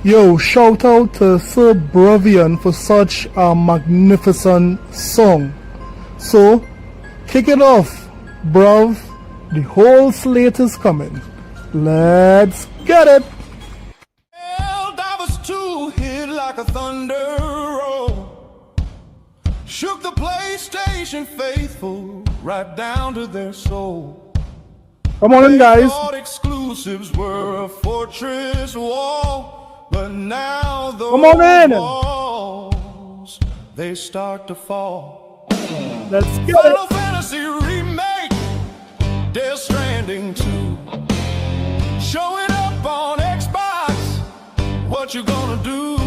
Yo, shout out to Sir Bravian for such a magnificent song. So, kick it off, bruv. The whole slate is coming. Let's get it. Divers two hit like a thunder roll, shook the PlayStation faithful right down to their soul. Come on in, guys. Thought exclusives were a fortress wall, but now those Come on in. walls, they start to fall. Let's get Final it. Fantasy Remake, Death Stranding 2, showing up on Xbox. What you gonna do?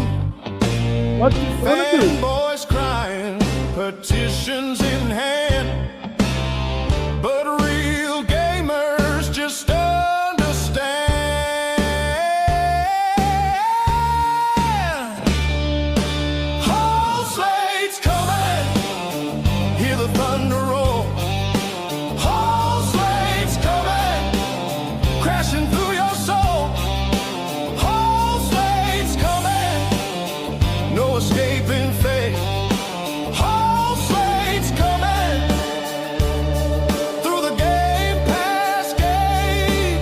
What you gonna do? Fanboys crying, petitions in hand, but real gamers just understand. Whole slates coming, hear the thunder roll. Whole slates coming, crashing through your soul. Whole slates coming, no escaping fate. Whole slates coming through the Game Pass gate.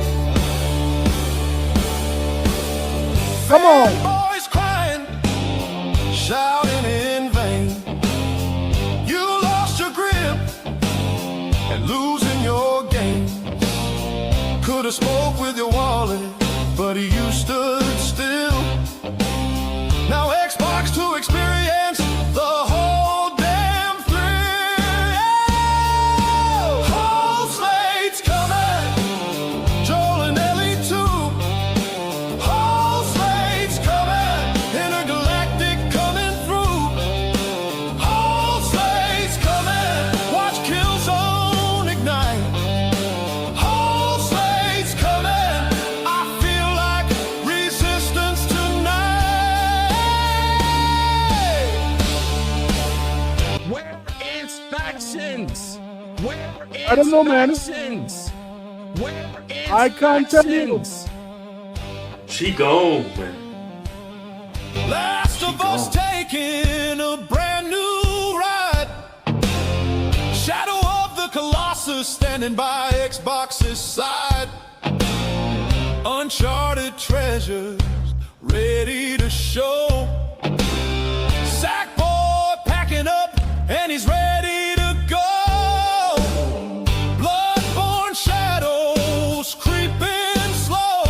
Come on. Fanboys crying, shouting in vain. You lost your grip and losing your game. Could have spoke with your wallet, but you stood still. Now Xbox to experience the whole damn thrill. Whole slates coming, Joel and Ellie too. Whole slates coming, intergalactic coming through. Whole slates coming, watch Killzone ignite. Whole slates coming, I feel like resistance tonight. Where is factions? Where is I don't know, man. factions? Where is I can't tell you. factions? She gone, man. Last of Us taking a brand new ride. Shadow of the Colossus standing by Xbox's side. Uncharted treasures ready to show. Sackboy packing up and he's ready to go. Bloodborne shadows creeping slow.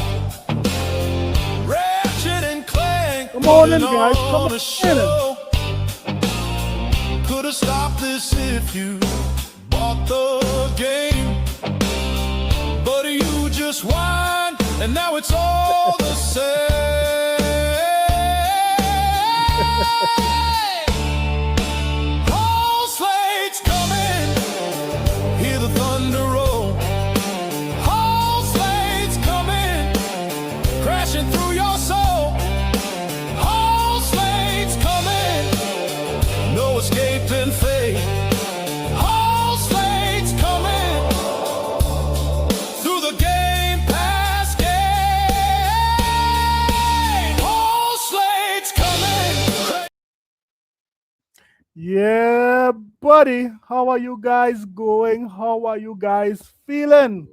Ratchet and Clank Come on in, putting guys. Come on on a in. show. Could have stopped this if you bought the game, but you just whined and now it's all the same. Whole slates coming, hear the thunder roll. Whole slates coming, crashing through your soul. Whole slates coming, no escaping fate. Whole slates coming through the Game Pass gate. Whole slates coming. Yeah, buddy. How are you guys going? How are you guys feeling?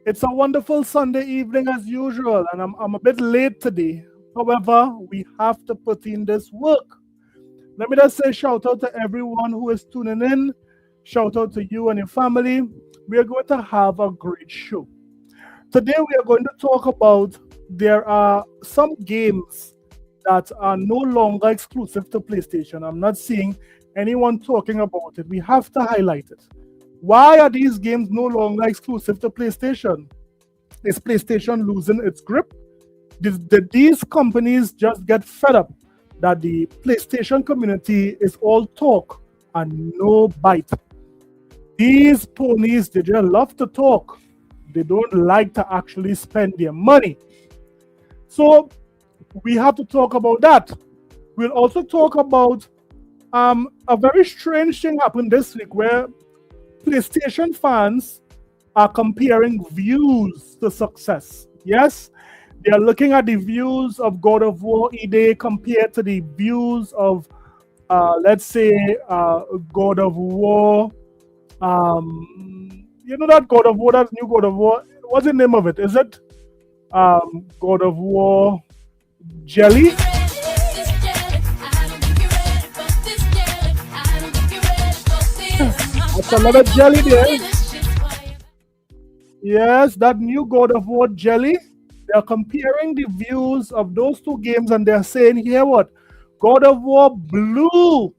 It's a wonderful Sunday evening as usual, and I'm a bit late today. However, we have to put in this work. Let me just say shout out to everyone who is tuning in. Shout out to you and your family. We are going to have a great show. Today we are going to talk about there are some games that are no longer exclusive to PlayStation. I'm not seeing anyone talking about it. We have to highlight it. Why are these games no longer exclusive to PlayStation? Is PlayStation losing its grip? Did these companies just get fed up that the PlayStation community is all talk and no bite? These ponies, they just love to talk. They don't like to actually spend their money. So we have to talk about that. We'll also talk about a very strange thing happened this week where PlayStation fans are comparing views to success. Yes, They are looking at the views of God of War EDA compared to the views of, let's say, God of War. You know that God of War, that new God of War. What's the name of it? Is it God of War Jelly? That's another jelly there. Yes, that new God of War Jelly. They're comparing the views of those two games and they're saying here what? God of War blew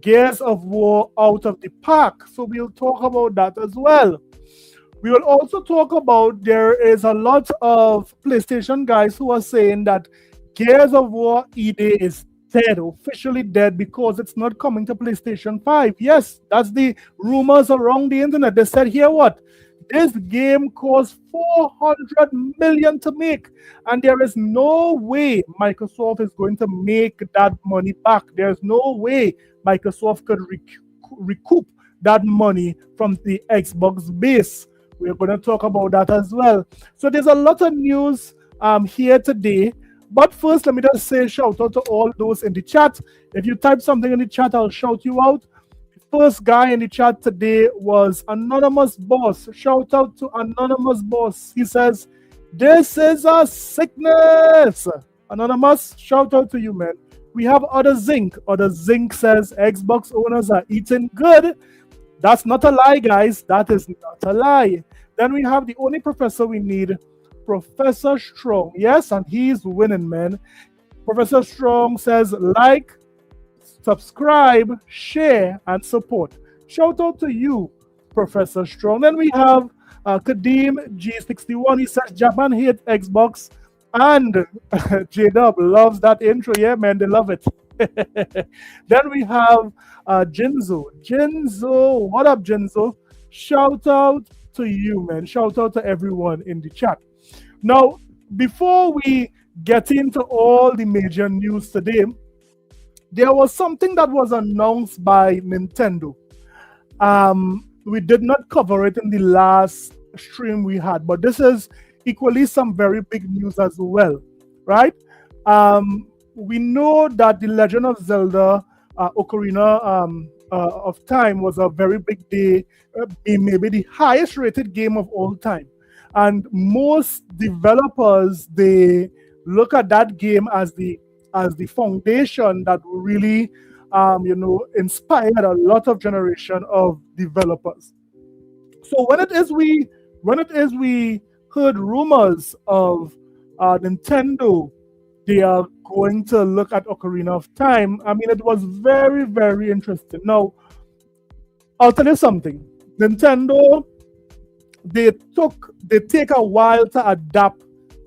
Gears of War out of the park. So we'll talk about that as well. We will also talk about there is a lot of PlayStation guys who are saying that Gears of War EDA is dead, officially dead, because it's not coming to PlayStation 5. Yes, that's the rumors around the internet. They said here what? This game cost 400 million to make, and there is no way Microsoft is going to make that money back. There's no way Microsoft could recoup that money from the Xbox base. We're going to talk about that as well. So there's a lot of news here today. But first, let me just say shout out to all those in the chat. If you type something in the chat, I'll shout you out. First guy in the chat today was Anonymous Boss. Shout out to Anonymous Boss. He says, "This is a sickness." Anonymous, shout out to you, man. We have Other Zinc. Other Zinc says, "Xbox owners are eating good." That's not a lie, guys. That is not a lie. Then we have the only professor we need, Professor Strong. Yes, and he's winning, man. Professor Strong says, like, subscribe, share, and support. Shout out to you, Professor Strong. Then we have Kadeem G61. He says Japan hate Xbox, and J-Dub loves that intro. Yeah, man, they love it. Then we have Jinzo. Jinzo, what up, Jinzo? Shout out to you, man. Shout out to everyone in the chat. Now, before we get into all the major news today, there was something that was announced by Nintendo. We did not cover it in the last stream we had, but this is equally some very big news as well, right? We know that the Legend of Zelda Ocarina of Time was a very big day, maybe the highest rated game of all time. And most developers, they look at that game as the foundation that really inspired a lot of generation of developers. So when it is we heard rumors of Nintendo, they are going to look at Ocarina of Time. I mean, it was very, very interesting. Now, I'll tell you something. Nintendo, they take a while to adapt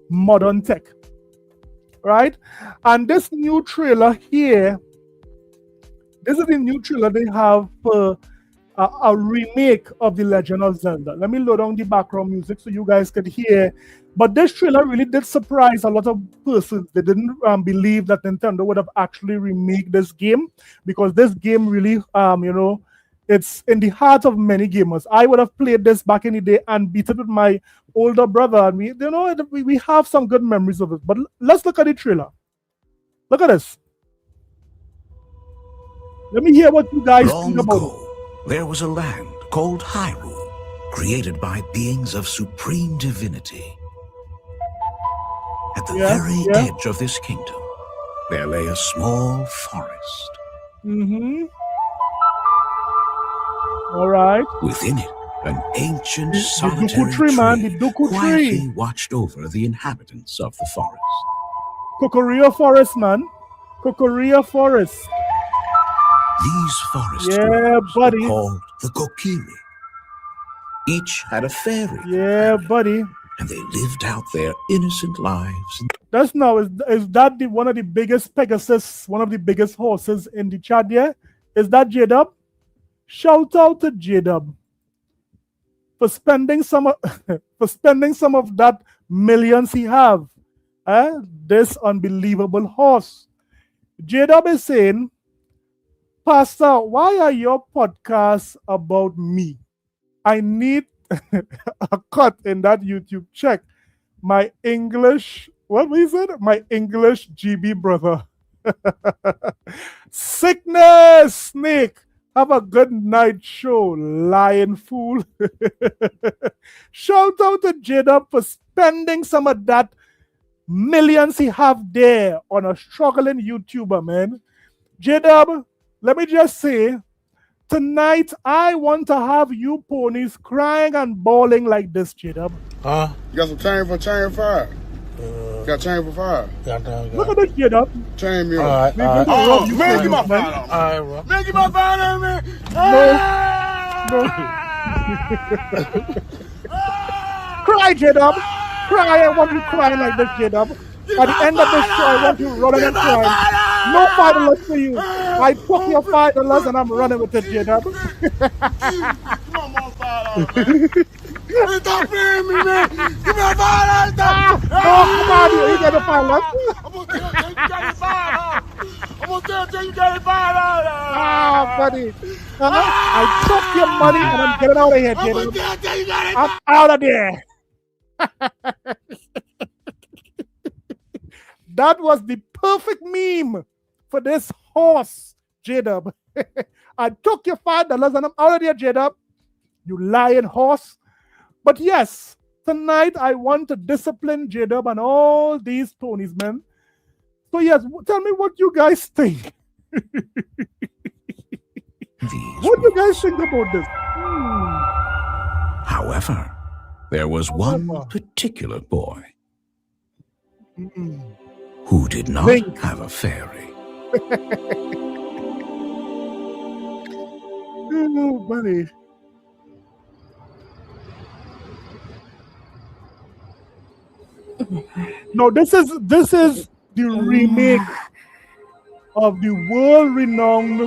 modern tech, right? And this new trailer here, this is the new trailer they have for a remake of The Legend of Zelda. Let me load down the background music so you guys could hear. But this trailer really did surprise a lot of persons. They didn't believe that Nintendo would have actually remade this game, because this game really, it's in the heart of many gamers. I would have played this back in the day and beat it with my older brother, and we have some good memories of it. But let's look at the trailer. Look at this. Let me hear what you guys Long think about it. ago, there was a land called Hyrule, created by beings of supreme divinity. At the very edge of this kingdom, there lay a small forest. Mm-hmm. All right. Within it, an ancient The solitary Dooku tree, man. The tree Dooku quietly tree. watched over the inhabitants of the forest. Kokoria Forest, man. Kokoria Forest. These forest Yeah, dwellers were buddy. called the Kokiri. Each had a fairy Yeah, buddy. and they lived out their innocent lives. That's now, is that one of the biggest Pegasus, one of the biggest horses in the chat there? Is that J-Dub? Shout out to J-Dub for spending some of, for spending some of that millions he have. This unbelievable horse. J-Dub is saying, Pastor, why are your podcasts about me? I need a cut in that YouTube check. My English, what was it? My English GB brother. Sickness, Snake. Have a good night show, lying fool. Shout out to Jada for spending some of that millions he have there on a struggling YouTuber, man. J-Dub, let me just say, tonight I want to have you ponies crying and bawling like this, J-Dub. Huh? You got some chain for fire? Got chain for fire? Look at this, J-Dub. Chain me All up. right, all right. Oh, You man, get my man. fire on me. All right, bro. Man, get my fire on me. Cry, J-Dub. Cry, I want you crying like this, J-Dub. At the end of this show, I want you running and crying. No $5 for you. I took your $5 and I'm running with it, J-Dub. Come on, more fire on me. Stop playing me, man. Give me a fire. Oh, come on, you get the $5. I'm gonna tell you got it fired. I'm gonna tell you got it fired. Ah, buddy. I took your money and I'm getting out of here, I'm gonna J-Dub. tell you got it. I'm out of there. That was the perfect meme for this horse, J-Dub. I took your $5 and I'm out of there, J-Dub. You lying horse. But yes, tonight I want to discipline J-Dub and all these ponies, man. So yes, tell me what you guys think. What do you guys think about this? However, there was one However. particular boy who did not Link. have a fairy. Oh, buddy. No, this is the remake of the world-renowned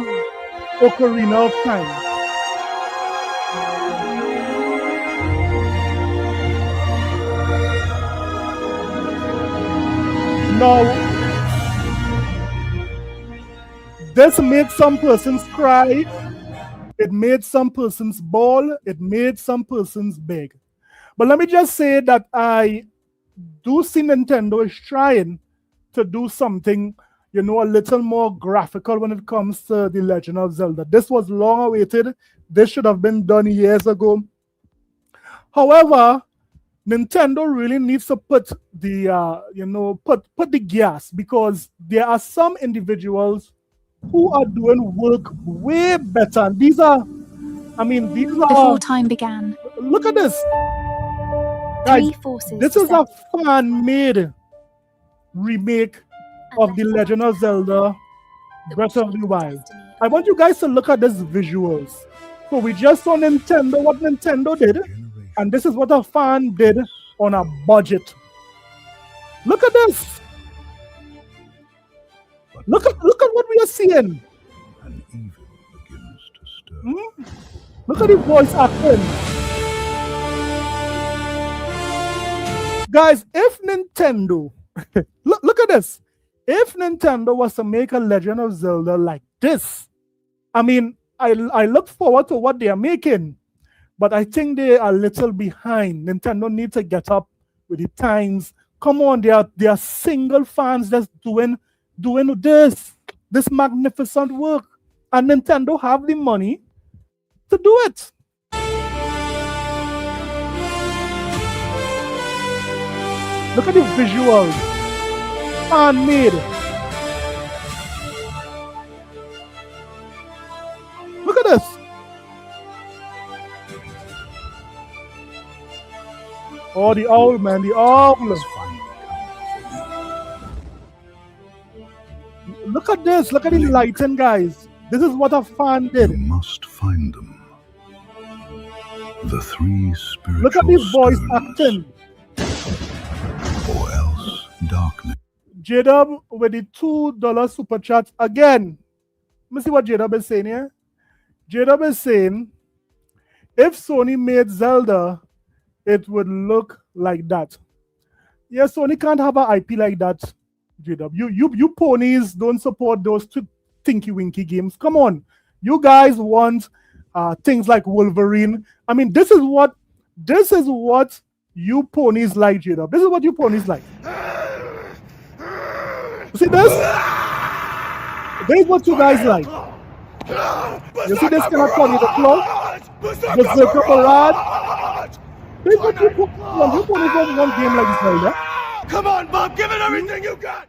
Ocarina of Time. Now, this made some persons cry. It made some persons bawl. It made some persons beg. But let me just say that I do see Nintendo is trying to do something, a little more graphical when it comes to The Legend of Zelda. This was long awaited. This should have been done years ago. However, Nintendo really needs to put the put the gas, because there are some individuals who are doing work way better. And these are Before time began, look at this. Guys, three forces. this is a fan-made remake of The Legend of Zelda Breath of the Wild. I want you guys to look at these visuals. So we just saw what Nintendo did, and this is what a fan did on a budget. Look at this. Look at what we are seeing. An evil begins to stir. Look at the voice acting. Guys, if Nintendo look at this. If Nintendo was to make a Legend of Zelda like this, I look forward to what they are making, but I think they are a little behind. Nintendo needs to get up with the times. Come on, they are single fans that's doing this magnificent work, and Nintendo have the money to do it. Look at the visuals, fan-made. Look at this. Oh, the owl, man, the owl. Look at this. Look at the lighting, guys. This is what a fan did. You must find them. The three spiritual Look at this voice stones, acting. or else darkness. J-Dub with the $2 super chat again. Let me see what J-Dub is saying here. J-Dub is saying, if Sony made Zelda, it would look like that. Yeah, Sony can't have an IP like that, J-Dub. You ponies don't support those tinky winky games. Come on. You guys want things like Wolverine. I mean, this is what you ponies like, J-Dub. This is what you ponies like. You see this? This is what you guys like. You see this kind of tornado claw? The circle parade? This is what you ponies want. You ponies don't want game like this, right? Yeah? Come on, Bob, give it everything you got.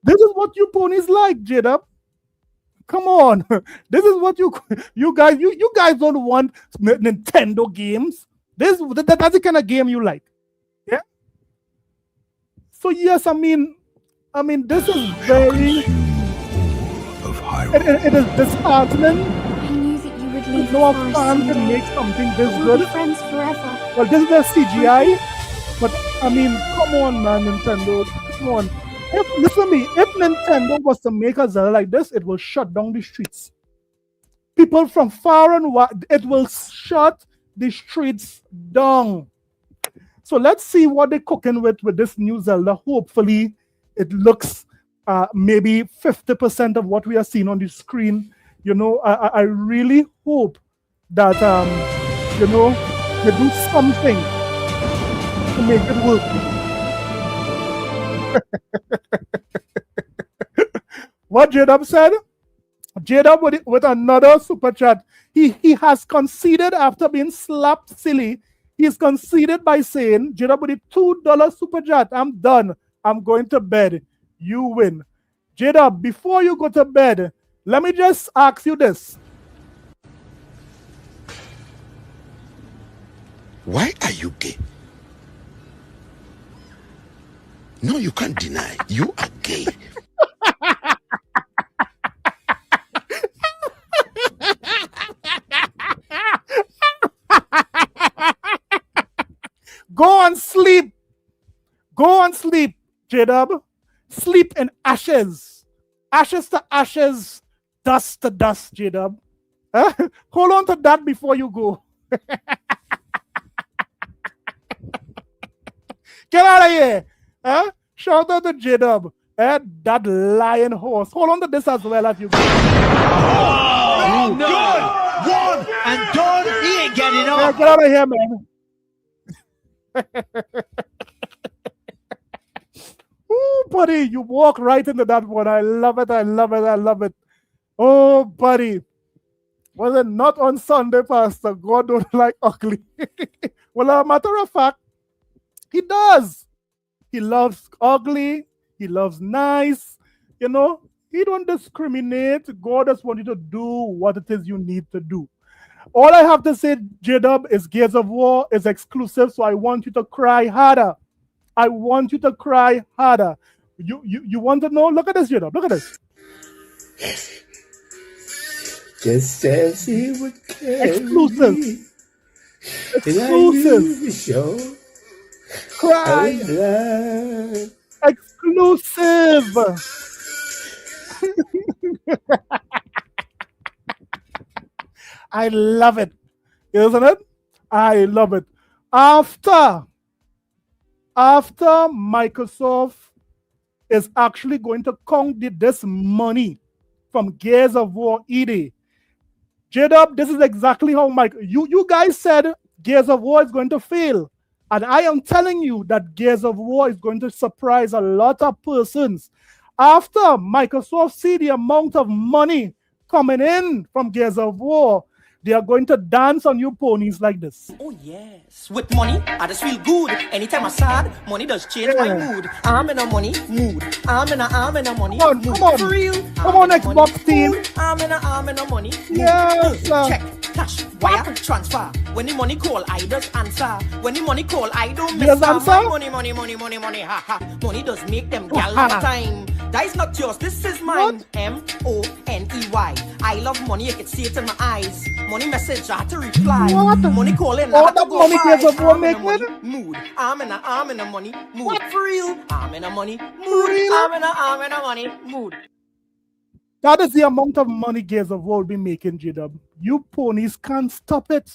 This is what you ponies like, J-Dub. Come on. This is what you guys don't want Nintendo games. That's the kind of game you like. Yeah. So yes, I mean this is very Of Hyrule. it is disheartening. I knew that you would leave No the forest fan can someday. make something this We'll be good. friends forever. Well, this is a CGI, but I mean, come on, man, Nintendo, come on. Listen to me. If Nintendo was to make a Zelda like this, it will shut down the streets. People from far and wide, it will shut the streets down. So let's see what they're cooking with this new Zelda. Hopefully, it looks maybe 50% of what we are seeing on the screen. You know, I really hope that you know, they do something to make it work. What J-Dub said? J-Dub with another super chat. He has conceded after being slapped silly. He's conceded by saying, J-Dub with a $2 super chat. I'm done. I'm going to bed. You win. J-Dub, before you go to bed, let me just ask you this. Why are you gay? No, you can't deny. You are gay. Go and sleep. Go and sleep, J-Dub. Sleep in ashes. Ashes to ashes, dust to dust, J-Dub. Huh? Hold on to that before you go. Get out of here. Huh? Shout out to J-Dub. That lion horse. Hold on to this as well as you go. One and done. He ain't getting Yeah, get out of here, man. Ooh, buddy, you walk right into that one. I love it. I love it. I love it. Oh, buddy. Was it not on Sunday, Pastor? God don't like ugly. Well, as a matter of fact, he does. He loves ugly. He loves nice. You know, he don't discriminate. God just wants you to do what it is you need to do. All I have to say, J-Dub, is Gears of War is exclusive, so I want you to cry harder. I want you to cry harder. You want to know? Look at this, J-Dub. Look at this. Just as he would carry Exclusive. me, Exclusive. and I knew for sure I Cry. was blind. Exclusive. I love it. Isn't it? I love it. After Microsoft is actually going to count this money from Gears of War ED. J-Dub, this is exactly how you guys said Gears of War is going to fail. And I am telling you that Gears of War is going to surprise a lot of persons. After Microsoft see the amount of money coming in from Gears of War, they are going to dance on you ponies like this. Oh yes, with money, I just feel good. Anytime I sad, money does change my mood. I'm in a money mood. I'm in a money Come on, mood. come on. For real. Come on, Xbox team. I'm in a money mood. Yes, Check, cash, wire, transfer. When the money call, I just answer. When the money call, I don't miss Yes, answer. money, ha ha. Money does make them gal all the time. That is not yours, this is mine. M-O-N-E-Y. I love money, you can see it in my eyes. Money message, I had to reply. What? Money calling, All I had to that go money buy. Gears of War I'm in a making? money mood. I'm in a money mood. For real. I'm in a money mood. real? I'm in a money mood. That is the amount of money Gears of War will be making, J-Dub. You ponies can't stop it.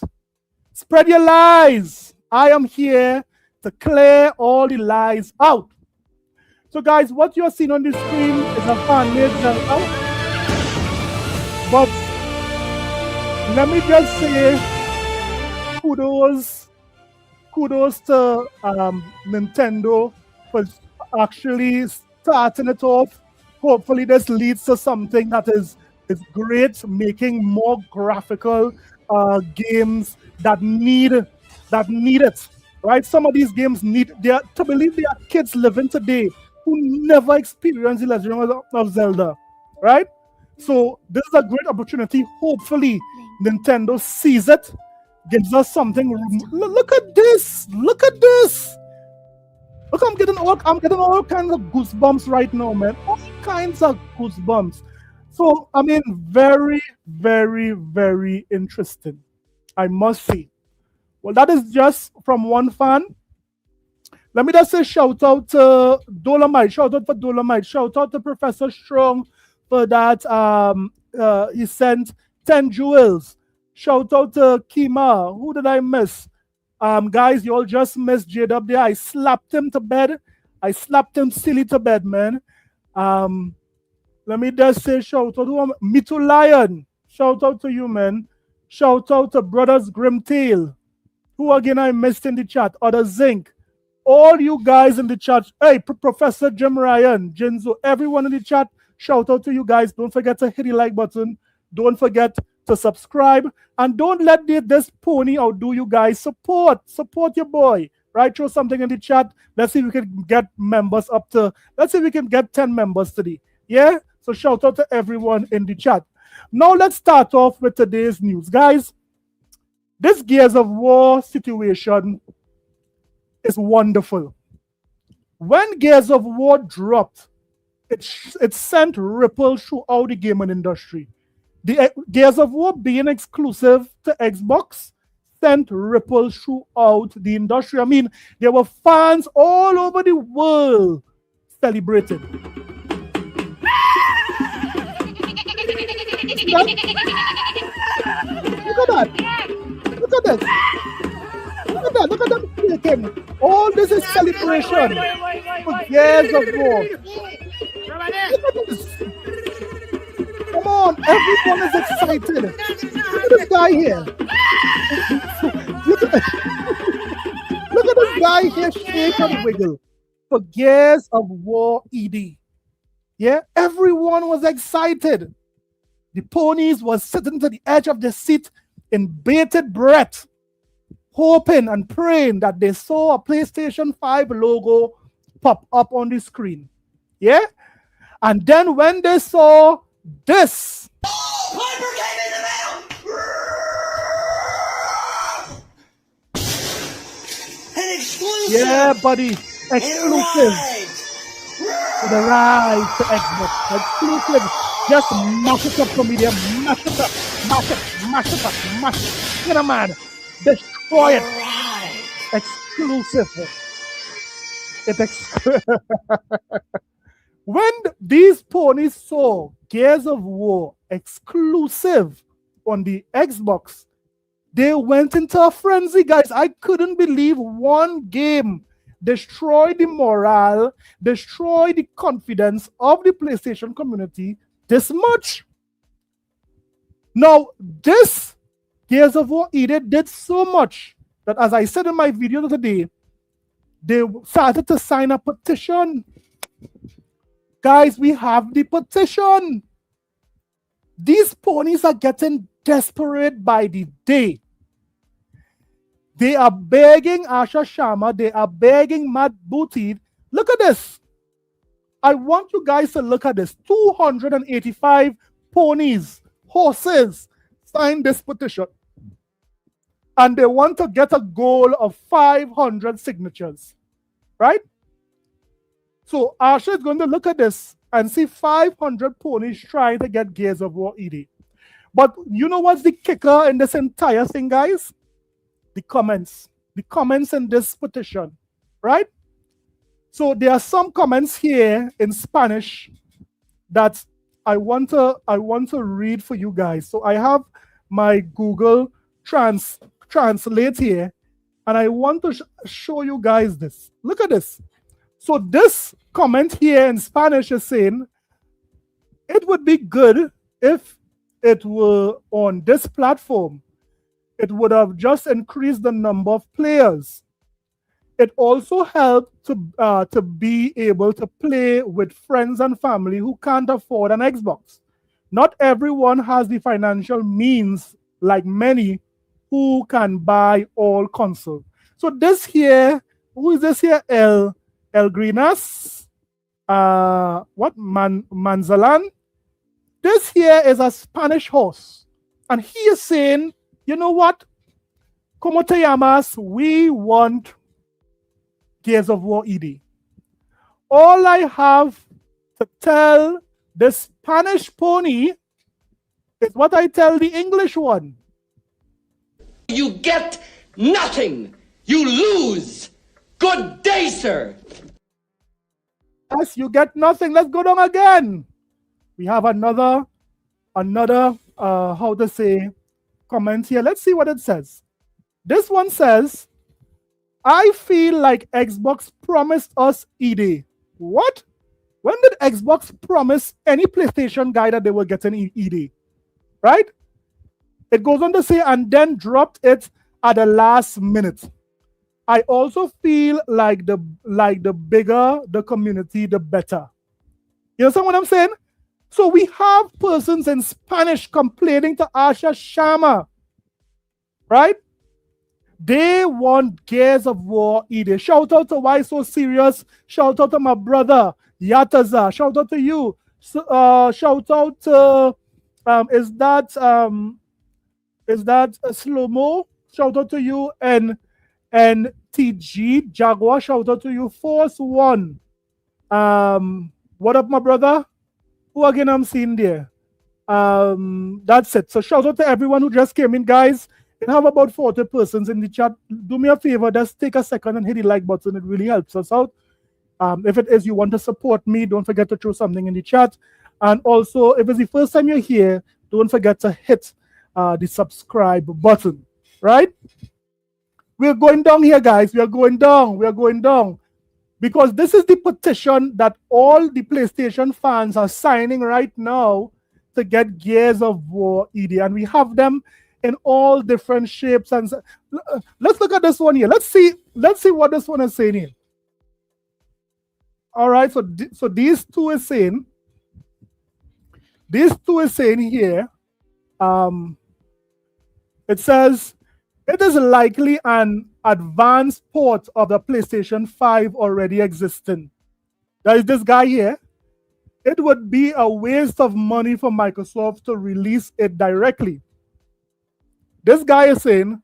Spread your lies. I am here to clear all the lies out. So, guys, what you're seeing on the screen is a fan-made Zelda. But let me just say kudos kudos to Nintendo for actually starting it off. Hopefully, this leads to something that is great, making more graphical games that need it. Right? Some of these games need they are, to believe there are kids living today who never experienced the Legend of Zelda. Right? So this is a great opportunity. Hopefully, Nintendo sees it, gives us something. Look at this! Look at this! Look, I'm getting all kinds of goosebumps right now, man. All kinds of goosebumps. So I mean, very, very, very interesting. I must say. Well, that is just from one fan. Let me just say shout out to Dolomite. Shout out for Dolomite. Shout out to Professor Strong for that. He sent 10 jewels. Shout out to Kima. Who did I miss? Guys, you all just missed J-Dub there. I slapped him to bed. I slapped him silly to bed, man. Let me just say shout out to Mitu Lion. Shout out to you, man. Shout out to Brothers Grimtail. Who again I missed in the chat? Other Zinc. All you guys in the chat. Hey, Professor Jim Ryan, Jinzo, everyone in the chat. Shout out to you guys. Don't forget to hit the like button. Don't forget to subscribe. And don't let this pony outdo you guys. Support your boy. Right? Throw something in the chat. Let's see if we can get members let's see if we can get 10 members today. Yeah? So shout out to everyone in the chat. Now let's start off with today's news. Guys, this Gears of War situation is wonderful. When Gears of War dropped, it sent ripples throughout the gaming industry. The Gears of War being exclusive to Xbox sent ripples throughout the industry. I mean, there were fans all over the world celebrating. Look at that. Look at this. Look at that. Look at them shaking. All this is celebration for Gears of War. Look at this. Come on, everyone is excited. Look at this guy here. Look at this guy here shake and wiggle for Gears of War ED. Yeah, everyone was excited. The ponies was sitting to the edge of the seat in bated breath, hoping and praying that they saw a PlayStation 5 logo pop up on the screen. Yeah? And then when they saw this. Piper came in the mail! An exclusive! Yeah, buddy. Exclusive. For the ride to Xbox. Exclusive. Just mash it up for me there. Mash it up. Mash it up. Mash it. Get a man. Destroy it. Right. Exclusive. When these ponies saw Gears of War exclusive on the Xbox, they went into a frenzy, guys. I couldn't believe one game destroyed the morale, destroyed the confidence of the PlayStation community this much. Now, this Gears of War Edit did so much that, as I said in my video today, they started to sign a petition. Guys, we have the petition. These ponies are getting desperate by the day. They are begging Asha Sharma. They are begging Matt Booty. Look at this. I want you guys to look at this. 285 ponies, horses, signed this petition. And they want to get a goal of 500 signatures. Right? So Asha is going to look at this and see 500 ponies trying to get Gears of War ED. But you know what's the kicker in this entire thing, guys? The comments. The comments in this petition. Right? So there are some comments here in Spanish that I want to read for you guys. So I have my Google Translate here, and I want to show you guys this. Look at this. So this comment here in Spanish is saying, it would be good if it were on this platform. It would have just increased the number of players. It also helps to be able to play with friends and family who can't afford an Xbox. Not everyone has the financial means like many who can buy all console. So this here, who is this here? El Grinas, what Manzalan? This here is a Spanish horse, and he is saying, you know what? Como te llamas? We want Gears of War ED. All I have to tell the Spanish pony is what I tell the English one. You get nothing. You lose. Good day, sir. Yes, you get nothing. Let's go down again. We have another how to say comment here. Let's see what it says. This one says, I feel like Xbox promised us ED. What? When did Xbox promise any PlayStation guy that they were getting ED? Right? It goes on to say, and then dropped it at the last minute. I also feel like the bigger the community, the better. You understand what I'm saying? So we have persons in Spanish complaining to Asha Sharma, right? They want Gears of War ED. Shout out to Why So Serious. Shout out to my brother Yataza. Shout out to you. Shout out to is that Slow Mo? Shout out to you and TG Jaguar. Shout out to you. Force One. What up, my brother? Who again I'm seeing there? That's it. So shout out to everyone who just came in, guys. We have about 40 persons in the chat. Do me a favor, just take a second and hit the like button. It really helps us out. If it is you want to support me, don't forget to throw something in the chat. And also, if it's the first time you're here, don't forget to hit the subscribe button, right? We're going down here, guys. We are going down. We are going down. Because this is the petition that all the PlayStation fans are signing right now to get Gears of War ED. And we have them in all different shapes. And let's look at this one here. Let's see what this one is saying here. All right, so these two is saying here, it says it is likely an advanced port of the PlayStation 5 already existing. There is this guy here. It would be a waste of money for Microsoft to release it directly. This guy is saying,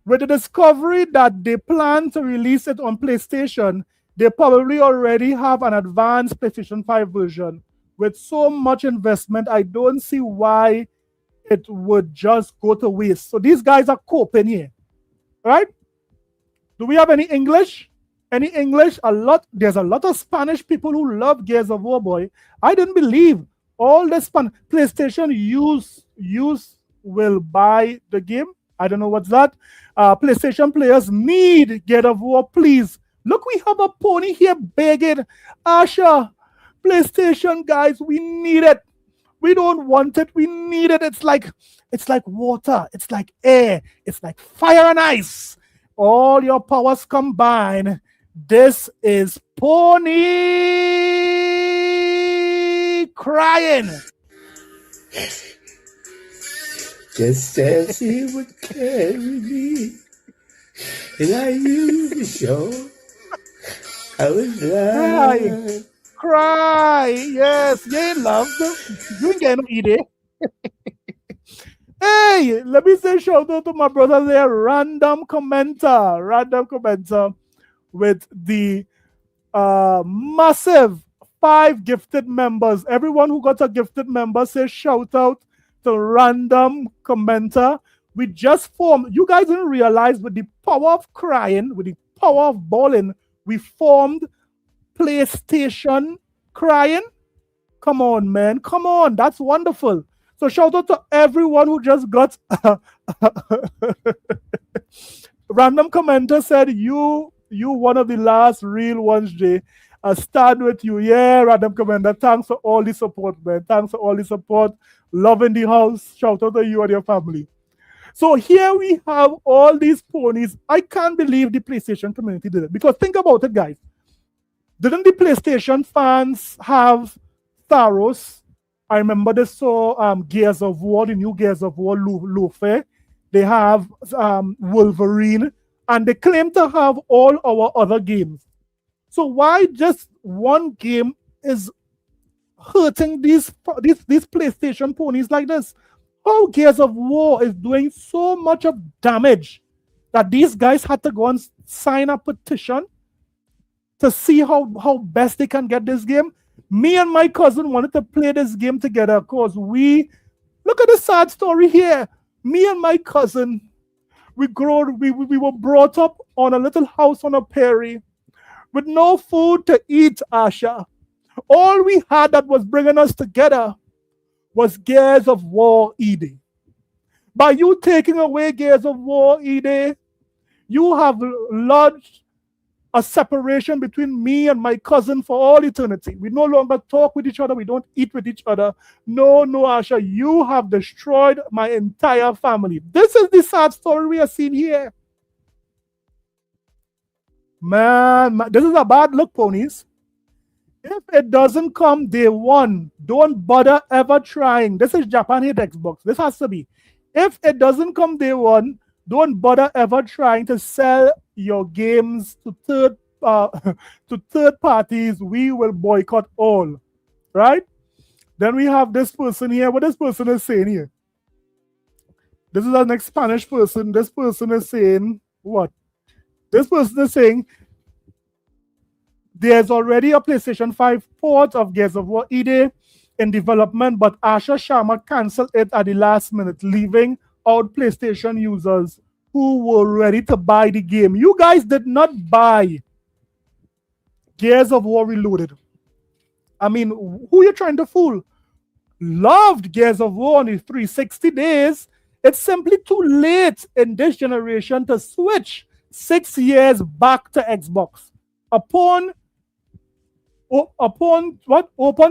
with the discovery that they plan to release it on PlayStation, they probably already have an advanced PlayStation 5 version. With so much investment, I don't see why it would just go to waste. So these guys are coping here, right? Do we have any English? Any English? There's a lot of Spanish people who love Gears of War, boy. I didn't believe all the PlayStation use will buy the game. I don't know what's that. PlayStation players need Gears of War, please. Look, we have a pony here begging. Asha, PlayStation guys, we need it. We don't want it. We need it. It's like water. It's like air. It's like fire and ice. All your powers combined. This is Pony crying. Just as he would carry me, and I used to show I was lying. Cry. Yes, you love them. You ain't gonna eat it. Hey, let me say shout out to my brother there, random commenter with the massive 5 gifted members. Everyone who got a gifted member, say shout out to random commenter. We just formed, you guys didn't realize, with the power of crying, with the power of bawling, we formed PlayStation crying. Come on, man. Come on. That's wonderful. So shout out to everyone who just got random commenter said you one of the last real ones, Jay. I stand with you. Yeah, random commenter. Thanks for all the support, man. Thanks for all the support. Love in the house. Shout out to you and your family. So here we have all these ponies. I can't believe the PlayStation community did it. Because think about it, guys. Didn't the PlayStation fans have Tharos? I remember they saw Gears of War, the new Gears of War Luffy. They have Wolverine, and they claim to have all our other games. So why just one game is hurting these PlayStation ponies like this? How Gears of War is doing so much of damage that these guys had to go and sign a petition to see how best they can get this game. Me and my cousin wanted to play this game together because look at the sad story here. Me and my cousin, we were brought up on a little house on a prairie with no food to eat, Asha. All we had that was bringing us together was Gears of War ED. By you taking away Gears of War ED, you have lodged a separation between me and my cousin for all eternity. We no longer talk with each other. We don't eat with each other. No, Asha, you have destroyed my entire family. This is the sad story we are seeing here. Man, this is a bad look, ponies. If it doesn't come day one, don't bother ever trying. This is Japan hate Xbox. This has to be. If it doesn't come day one, don't bother ever trying to sell your games to third parties. We will boycott all. Right? Then we have this person here. What this person is saying here? This is an Spanish person. This person is saying what? This person is saying there's already a PlayStation 5 port of Gears of War ED in development, but Asha Sharma canceled it at the last minute, leaving out PlayStation users who were ready to buy the game. You guys did not buy Gears of War Reloaded. I mean, who are you trying to fool? Loved Gears of War in the 360 days. It's simply too late in this generation to switch 6 years back to Xbox. Open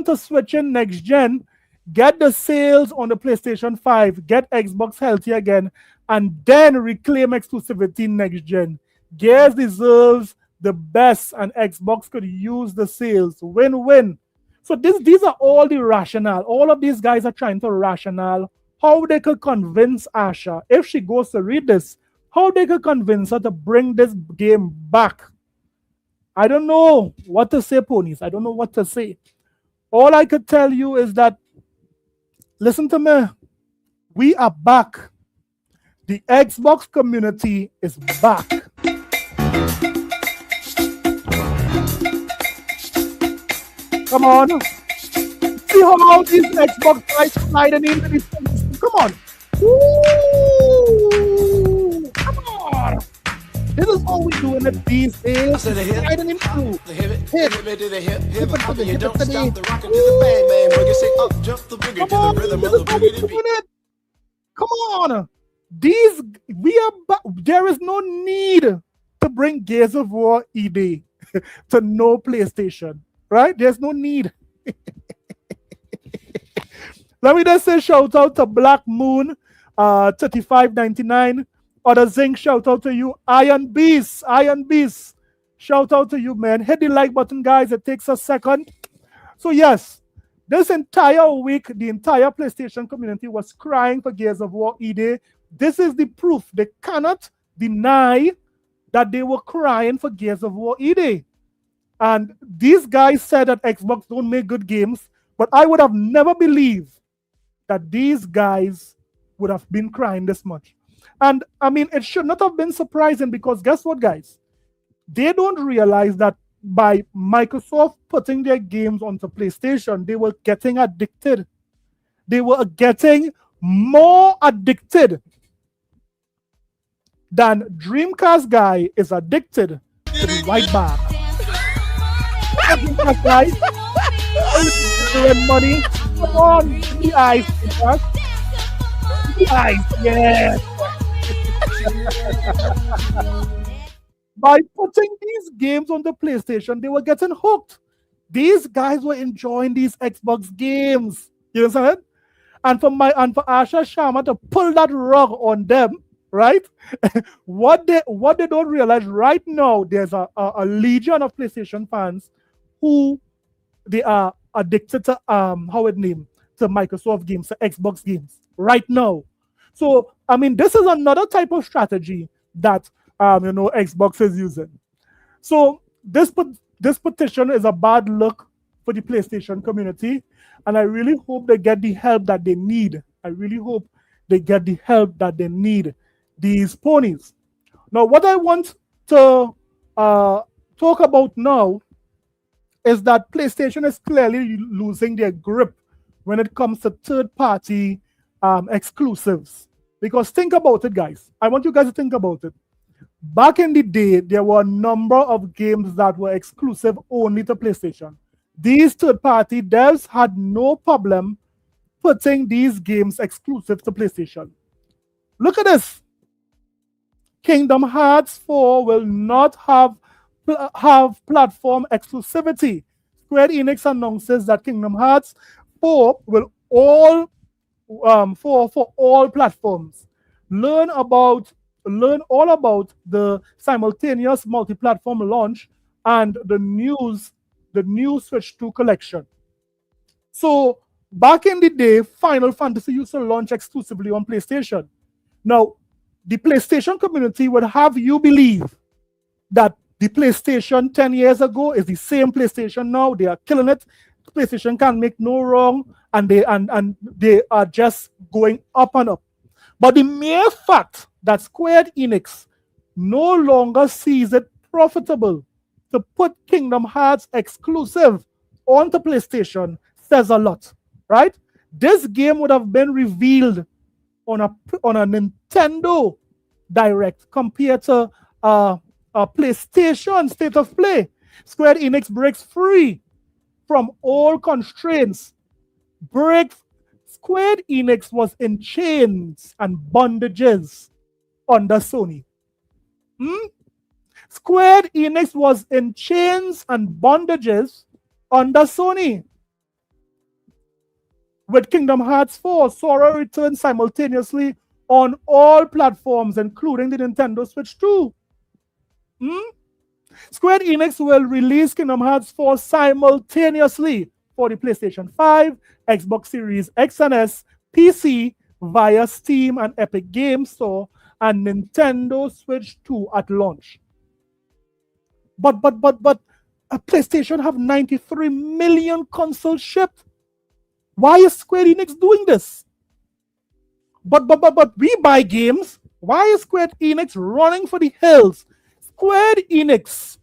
to switching next gen, get the sales on the PlayStation 5, get Xbox healthy again, and then reclaim exclusivity next gen. Gears deserves the best, and Xbox could use the sales. Win-win. So these are all the rationale. All of these guys are trying to rationale how they could convince Asha, if she goes to read this, how they could convince her to bring this game back. I don't know what to say, ponies. I don't know what to say. All I could tell you is that, listen to me, we are back. The Xbox community is back. Come on. See how all these Xbox guys sliding into these things. Come on. Ooh, come on. This is all we doing it these days. Sliding into. Hip to the hip, hip to the hip, don't stop the rockin' to the bang, bang. Boogie say up, jump the boogie to the rhythm of the boogie beat. Come on. There is no need to bring Gears of War ED to no PlayStation. Right? There's no need. Let me just say shout out to Black Moon, 35.99. Other Zinc, shout out to you. Iron Beast. Shout out to you, man. Hit the like button, guys. It takes a second. So yes, this entire week, the entire PlayStation community was crying for Gears of War ED. This is the proof. They cannot deny that they were crying for Gears of War ED. And these guys said that Xbox don't make good games, but I would have never believed that these guys would have been crying this much. And I mean, it should not have been surprising because guess what, guys? They don't realize that by Microsoft putting their games onto PlayStation, they were getting addicted. They were getting more addicted than Dreamcast guy is addicted to the white bag. Dreamcast guy, money. Come on, the eyes, the eyes, yes. By putting these games on the PlayStation, they were getting hooked. These guys were enjoying these Xbox games. You understand? and for Asha Sharma to pull that rug on them, right? What they don't realize right now, there's a legion of PlayStation fans who they are addicted to how it name to Microsoft games, to Xbox games right now. So I mean, this is another type of strategy that Xbox is using. So this petition is a bad look for the PlayStation community, and I really hope they get the help that they need. I really hope they get the help that they need. These ponies. Now, what I want to talk about now is that PlayStation is clearly losing their grip when it comes to third-party exclusives. Because think about it, guys. I want you guys to think about it. Back in the day, there were a number of games that were exclusive only to PlayStation. These third-party devs had no problem putting these games exclusive to PlayStation. Look at this. Kingdom Hearts 4 will not have platform exclusivity. Square Enix announces that Kingdom Hearts 4 will all for all platforms. Learn all about the simultaneous multi-platform launch and the new Switch 2 collection. So back in the day, Final Fantasy used to launch exclusively on PlayStation. Now, the PlayStation community would have you believe that the PlayStation 10 years ago is the same PlayStation now. They are killing it. PlayStation can't make no wrong, and they are just going up and up. But the mere fact that Square Enix no longer sees it profitable to put Kingdom Hearts exclusive onto PlayStation says a lot, right? This game would have been revealed on a Nintendo Direct compared to a PlayStation State of Play. Square Enix breaks free from all constraints. Square Enix was in chains and bondages under Sony. Square Enix was in chains and bondages under Sony. With Kingdom Hearts 4, Sora returns simultaneously on all platforms, including the Nintendo Switch 2. Square Enix will release Kingdom Hearts 4 simultaneously for the PlayStation 5, Xbox Series X and S, PC, via Steam and Epic Games Store, and Nintendo Switch 2 at launch. But PlayStation have 93 million consoles shipped. Why is Square Enix doing this? But we buy games. Why is Square Enix running for the hills? Square Enix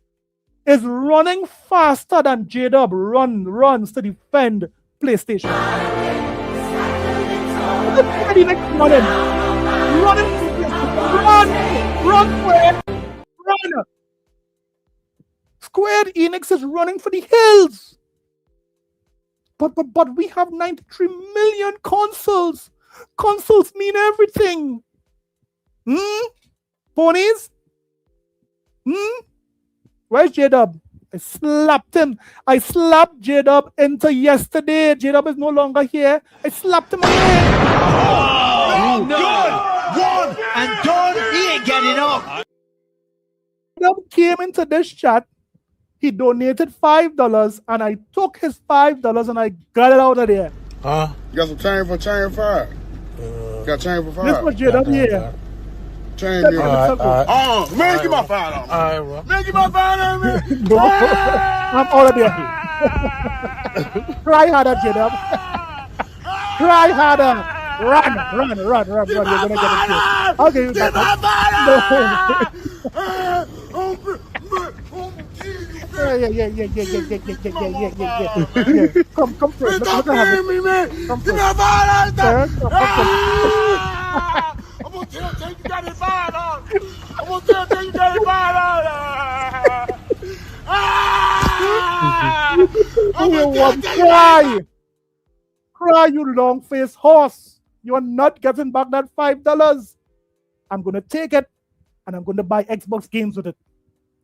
is running faster than J-Dub runs to defend PlayStation. Square Enix running to PlayStation. Run, Square, run. Square Enix is running for the hills. But we have 93 million consoles. Consoles mean everything. Ponies? Where's J-Dub? I slapped him. I slapped J-Dub into yesterday. J-Dub is no longer here. I slapped him again. Oh, no. One and done. He ain't getting up. J-Dub came into this chat. He donated $5, and I took his $5 and I got it out of there. Huh? You got some change for change 5? Got change for 5? This was J-Dub here. Change me. Man, give my $5. All right, bro. Man, give my $5, man. No, I'm already here. Try harder, J-Dub. Try harder. Run. You're gonna get it. I'll give you back. Yeah. Come first. Stop playing me, man. Come Give me first. $5. I'm gonna tell you got it $5. I'm gonna tell you got it $5. Cry, you long-faced horse. You are not getting back that $5. I'm gonna take it and I'm gonna buy Xbox games with it.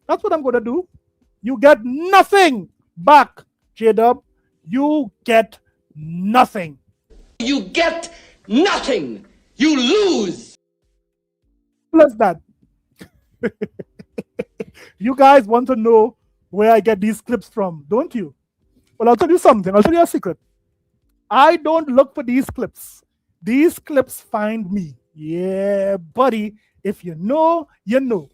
That's what I'm gonna do. You get nothing back, J-Dub. You get nothing. You get nothing. You lose. Plus that. You guys want to know where I get these clips from, don't you? Well, I'll tell you something. I'll tell you a secret. I don't look for these clips. These clips find me. Yeah, buddy. If you know, you know.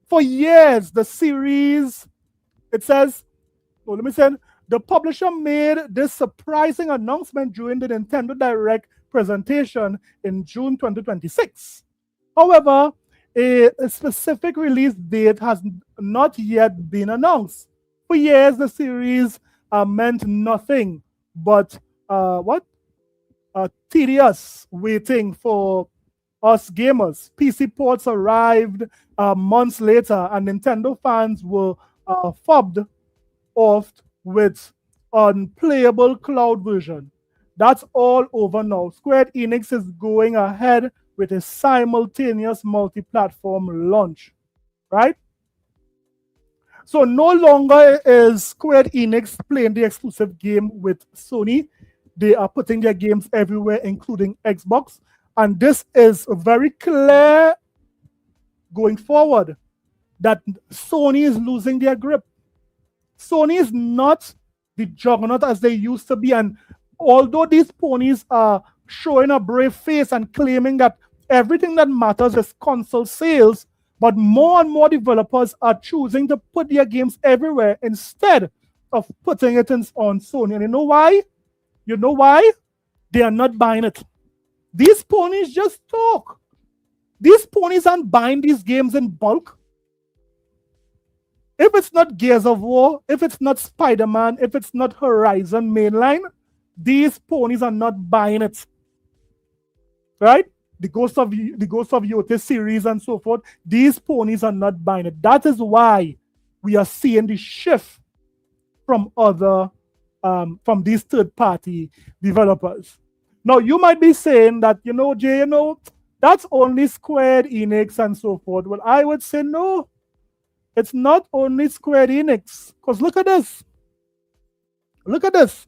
For years, the series, it says, oh, let me say, the publisher made this surprising announcement during the Nintendo Direct presentation in June 2026. However, a specific release date has not yet been announced. For years, the series meant nothing but tedious waiting for us gamers. PC ports arrived months later, and Nintendo fans were fobbed off with unplayable cloud version. That's all over now. Square Enix is going ahead with a simultaneous multi-platform launch, right? So no longer is Square Enix playing the exclusive game with Sony. They are putting their games everywhere, including Xbox. And this is very clear going forward that Sony is losing their grip. Sony is not the juggernaut as they used to be. And although these ponies are showing a brave face and claiming that everything that matters is console sales, but more and more developers are choosing to put their games everywhere instead of putting it on Sony. And you know why? You know why? They are not buying it. These ponies just talk. These ponies aren't buying these games in bulk. If it's not Gears of War, if it's not Spider-Man, if it's not Horizon mainline, these ponies are not buying it. Right? The Ghost of Yote series and so forth, these ponies are not buying it. That is why we are seeing the shift from from these third-party developers. Now, you might be saying that, Jay, that's only Square Enix and so forth. Well, I would say no. It's not only Square Enix. Because look at this. Look at this.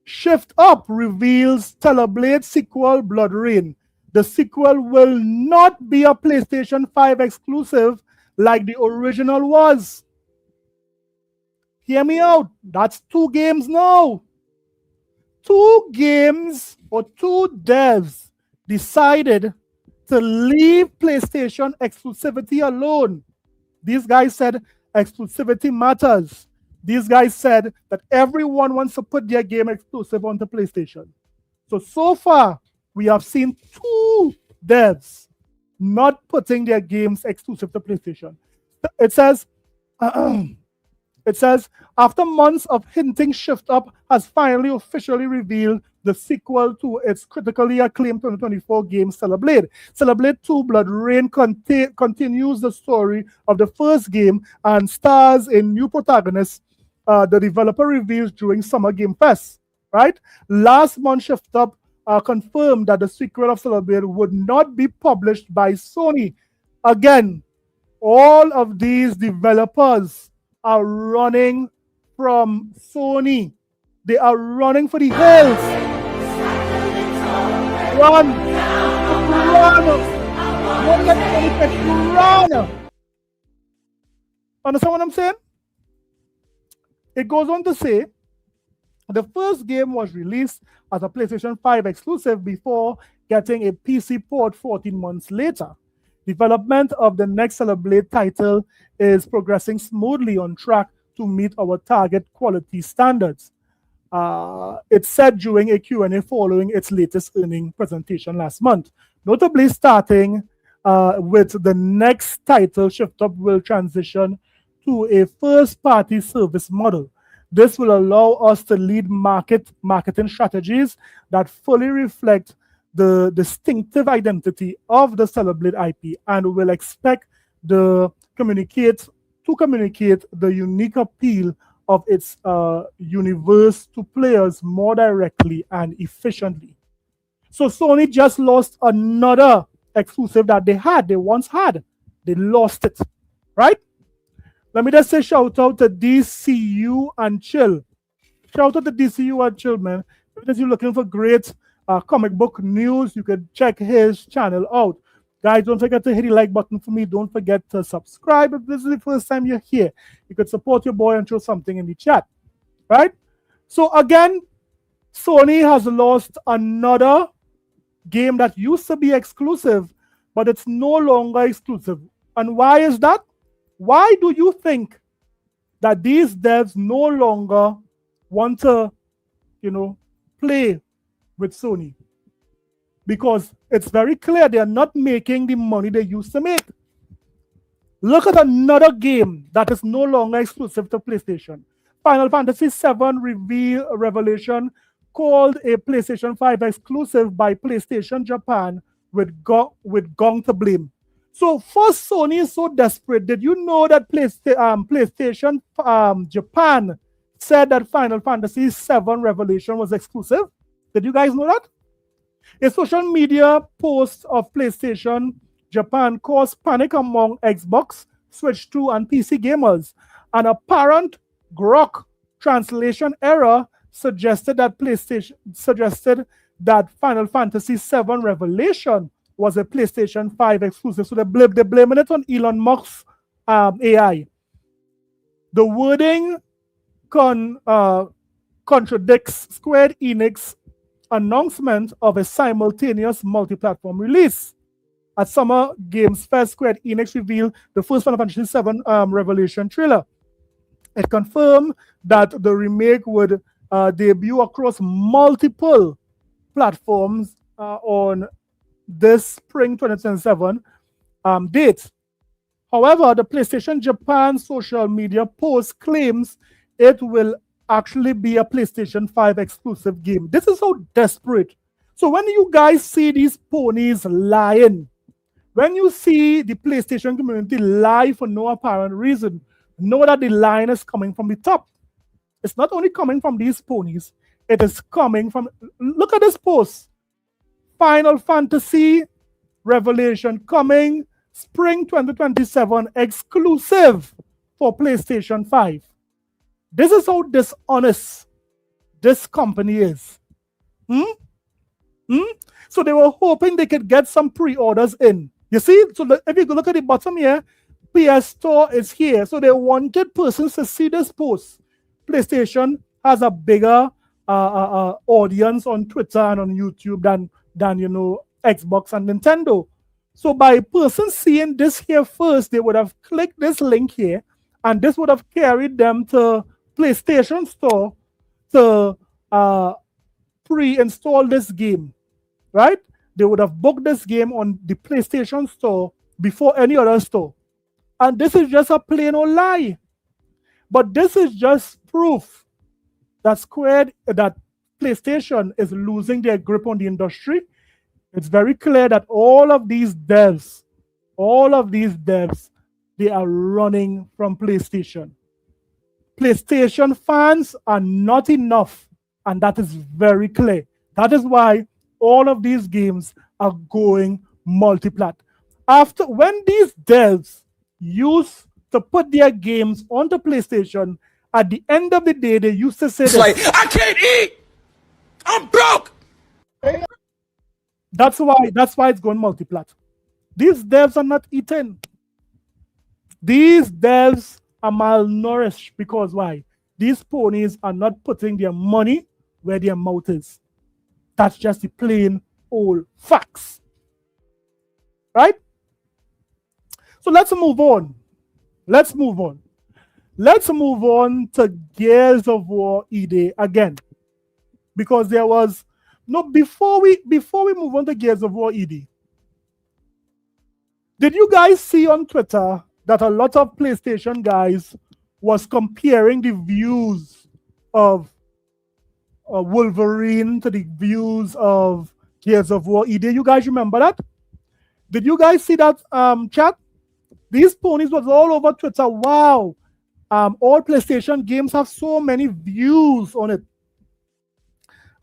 Shift Up reveals Teleblade sequel Blood Rain. The sequel will not be a PlayStation 5 exclusive like the original was. Hear me out. That's 2 games now. 2 games or 2 devs decided to leave PlayStation exclusivity alone. These guys said exclusivity matters. These guys said that everyone wants to put their game exclusive onto PlayStation. So far, we have seen 2 devs not putting their games exclusive to PlayStation. It says, after months of hinting, Shift Up has finally officially revealed the sequel to its critically acclaimed 2024 game, Teleblade. Teleblade 2 Blood Rain continues the story of the first game and stars a new protagonist the developer reveals during Summer Game Fest, right? Last month, Shift Up confirmed that the sequel of Teleblade would not be published by Sony. Again, all of these developers are running from Sony. They are running for the hills. Run! Don't let Sony run! Understand what I'm saying? It goes on to say, the first game was released as a PlayStation 5 exclusive before getting a PC port 14 months later. Development of the next Teleblade title is progressing smoothly on track to meet our target quality standards. It said during a Q&A following its latest earnings presentation last month. Notably, starting with the next title, Shift Up will transition to a first-party service model. This will allow us to lead marketing strategies that fully reflect the distinctive identity of the Teleblade IP, and will expect to communicate the unique appeal of its universe to players more directly and efficiently. So Sony just lost another exclusive that they once had. They lost it, right? Let me just say shout out to DCU and Chill. Shout out to DCU and Chillman. If you're looking for great comic book news, you can check his channel out. Guys, don't forget to hit the like button for me. Don't forget to subscribe if this is the first time you're here. You could support your boy and throw something in the chat, right? So again, Sony has lost another game that used to be exclusive, but it's no longer exclusive. And why is that? Why do you think that these devs no longer want to, play with Sony? Because it's very clear they are not making the money they used to make. Look at another game that is no longer exclusive to PlayStation. Final Fantasy VII Revelation, called a PlayStation 5 exclusive by PlayStation Japan with Gong to blame. So first, Sony is so desperate. Did you know that PlayStation Japan said that Final Fantasy VII Revelation was exclusive? Did you guys know that? A social media post of PlayStation Japan caused panic among Xbox, Switch 2, and PC gamers. An apparent Grok translation error suggested that Final Fantasy VII Revelation was a PlayStation 5 exclusive. So they're blaming it on Elon Musk's AI. The wording contradicts Square Enix announcement of a simultaneous multi-platform release. At Summer Games Fest, Square Enix revealed the first Final Fantasy VII Revelation trailer. It confirmed that the remake would debut across multiple platforms on this spring 2027 date. However, the PlayStation Japan social media post claims it will actually be a PlayStation 5 exclusive game. This is so desperate. So when you guys see these ponies lying, when you see the PlayStation community lie for no apparent reason, know that the line is coming from the top. It's not only coming from these ponies, it is coming from, look at this post. Final Fantasy Revelation coming spring 2027 exclusive for PlayStation 5. This is how dishonest this company is. So they were hoping they could get some pre-orders in. You see, so if you look at the bottom here, PS Store is here. So they wanted persons to see this post. PlayStation has a bigger audience on Twitter and on YouTube than Xbox and Nintendo. So by persons seeing this here first, they would have clicked this link here, and this would have carried them to PlayStation Store to pre-install this game, right? They would have booked this game on the PlayStation Store before any other store. And this is just a plain old lie. But this is just proof that PlayStation is losing their grip on the industry. It's very clear that all of these devs, they are running from PlayStation. PlayStation fans are not enough, and that is very clear. That is why all of these games are going multiplat. When these devs used to put their games onto PlayStation, at the end of the day, they used to say, I can't eat! I'm broke! That's why it's going multiplat. These devs are not eating. These devs are malnourished because why? These ponies are not putting their money where their mouth is. That's just the plain old facts. Right? So let's move on. Let's move on to Gears of War E-Day again. Because there was before we move on to Gears of War ED, did you guys see on Twitter that a lot of PlayStation guys was comparing the views of Wolverine to the views of Gears of War ED? You guys remember that? Did you guys see that chat? These ponies was all over Twitter. Wow. All PlayStation games have so many views on it.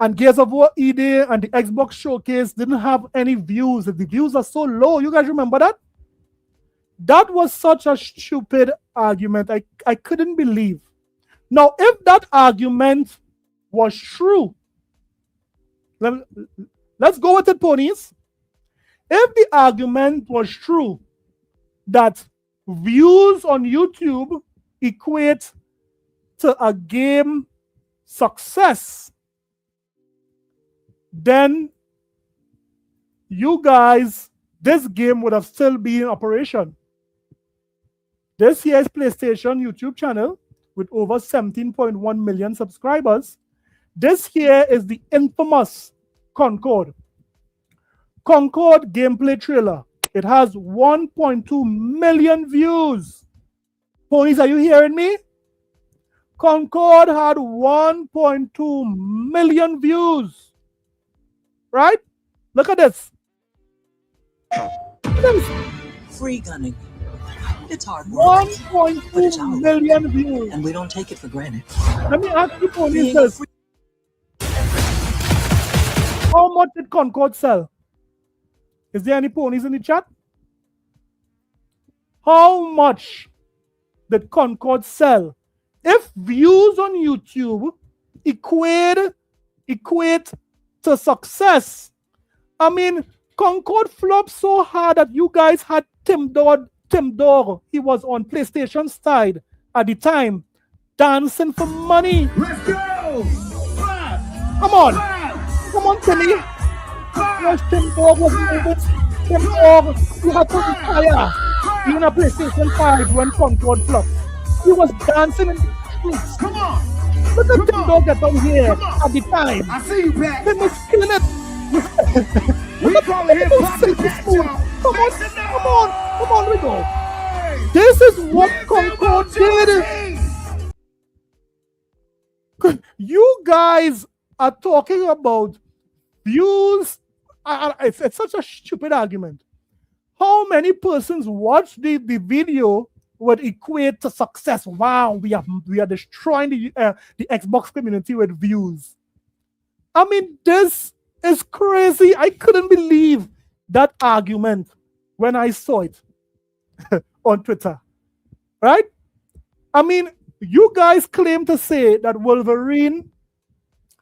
And Gears of War ED and the Xbox Showcase didn't have any views. The views are so low. You guys remember that? That was such a stupid argument. I couldn't believe. Now, if that argument was true. Let's go with it, ponies. If the argument was true that views on YouTube equate to a game success, then you guys, this game would have still been in operation. This here's PlayStation YouTube channel with over 17.1 million subscribers. This here is the infamous Concord. Concord gameplay trailer. It has 1.2 million views. Ponies, are you hearing me? Concord had 1.2 million views. Right? Look at this. Free gunning. It's hard work. 1.2 million views. And we don't take it for granted. Let me ask you, ponies, this. How much did Concord sell? Is there any ponies in the chat? How much did Concord sell? If views on YouTube equate to success, I mean, Concord flopped so hard that you guys had Tim Dore. He was on PlayStation's side at the time, dancing for money. Let's go! Come on, Timmy. Yes, Tim Dore was moving. Tim Dore, he had to retire. Being a PlayStation 5 when Concord flopped. He was dancing in the streets. Come on! Look at Tim Dore get down here at the time. I see you, Pat. Tim was killing it. We call it hip hop. Come on, we go. This is what Concord did. You guys are talking about views. It's such a stupid argument. How many persons watch the video would equate to success? Wow, we are destroying the Xbox community with views. I mean, this is crazy. I couldn't believe that argument when I saw it on Twitter. Right? I mean, you guys claim to say that Wolverine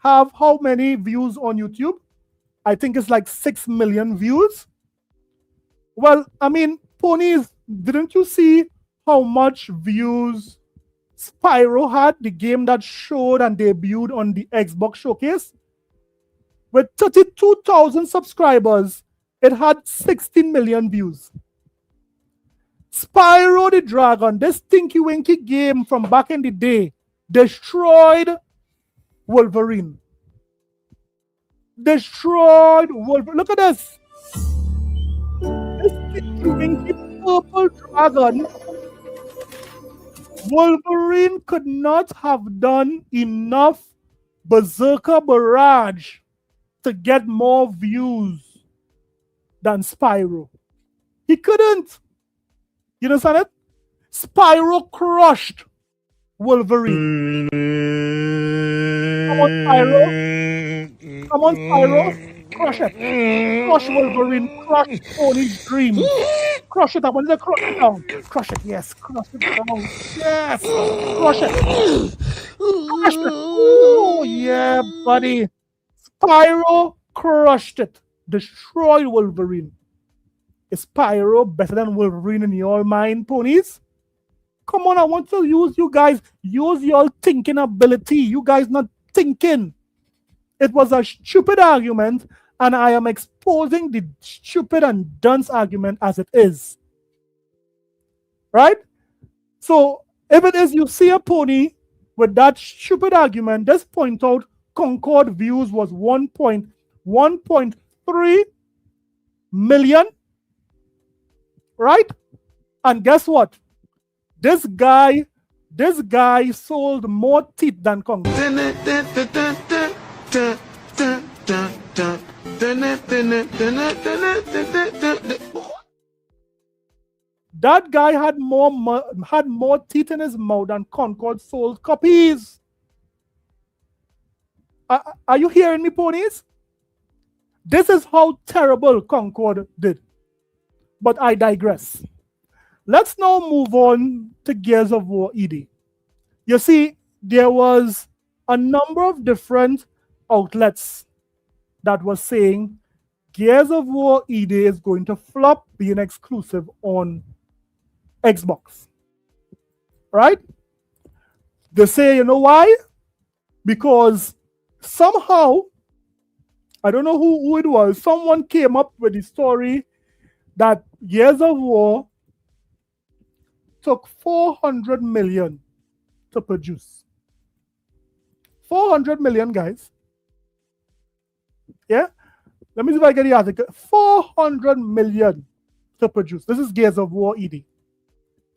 have how many views on YouTube? I think it's like 6 million views. Well, I mean, ponies, didn't you see how much views Spyro had, the game that showed and debuted on the Xbox Showcase? With 32,000 subscribers, it had 16 million views. Spyro the Dragon, this Tinky Winky game from back in the day, destroyed Wolverine. Look at this. This Tinky Winky purple dragon. Wolverine could not have done enough Berserker Barrage to get more views than Spyro. He couldn't. You understand it? Spyro crushed Wolverine. Come on, Spyro. Crush it. Crush Wolverine. Crush Tony's dream. Crush it. I want you to crush it down. Crush it. Yes. Crush it down. Yes. Crush it. Crush it. Oh, yeah, buddy. Spyro crushed it. Destroyed Wolverine. Is Spyro better than Wolverine in your mind, ponies? Come on, I want to use you guys. Use your thinking ability. You guys not thinking. It was a stupid argument, and I am exposing the stupid and dunce argument as it is. Right? So, if it is you see a pony with that stupid argument, just point out Concord views was 1.3 million. Right? And guess what? This guy sold more teeth than Concord. That guy had more teeth in his mouth than Concord sold copies. Are you hearing me, ponies? This is how terrible Concord did. But I digress. Let's now move on to Gears of War ED. You see, there was a number of different outlets that was saying Gears of War ED is going to flop, being exclusive on Xbox. Right? They say, you know why? Because somehow, I don't know who it was, someone came up with the story that Gears of War took 400 million to produce. 400 million, guys. Yeah? Let me see if I get the article. 400 million to produce. This is Gears of War ED.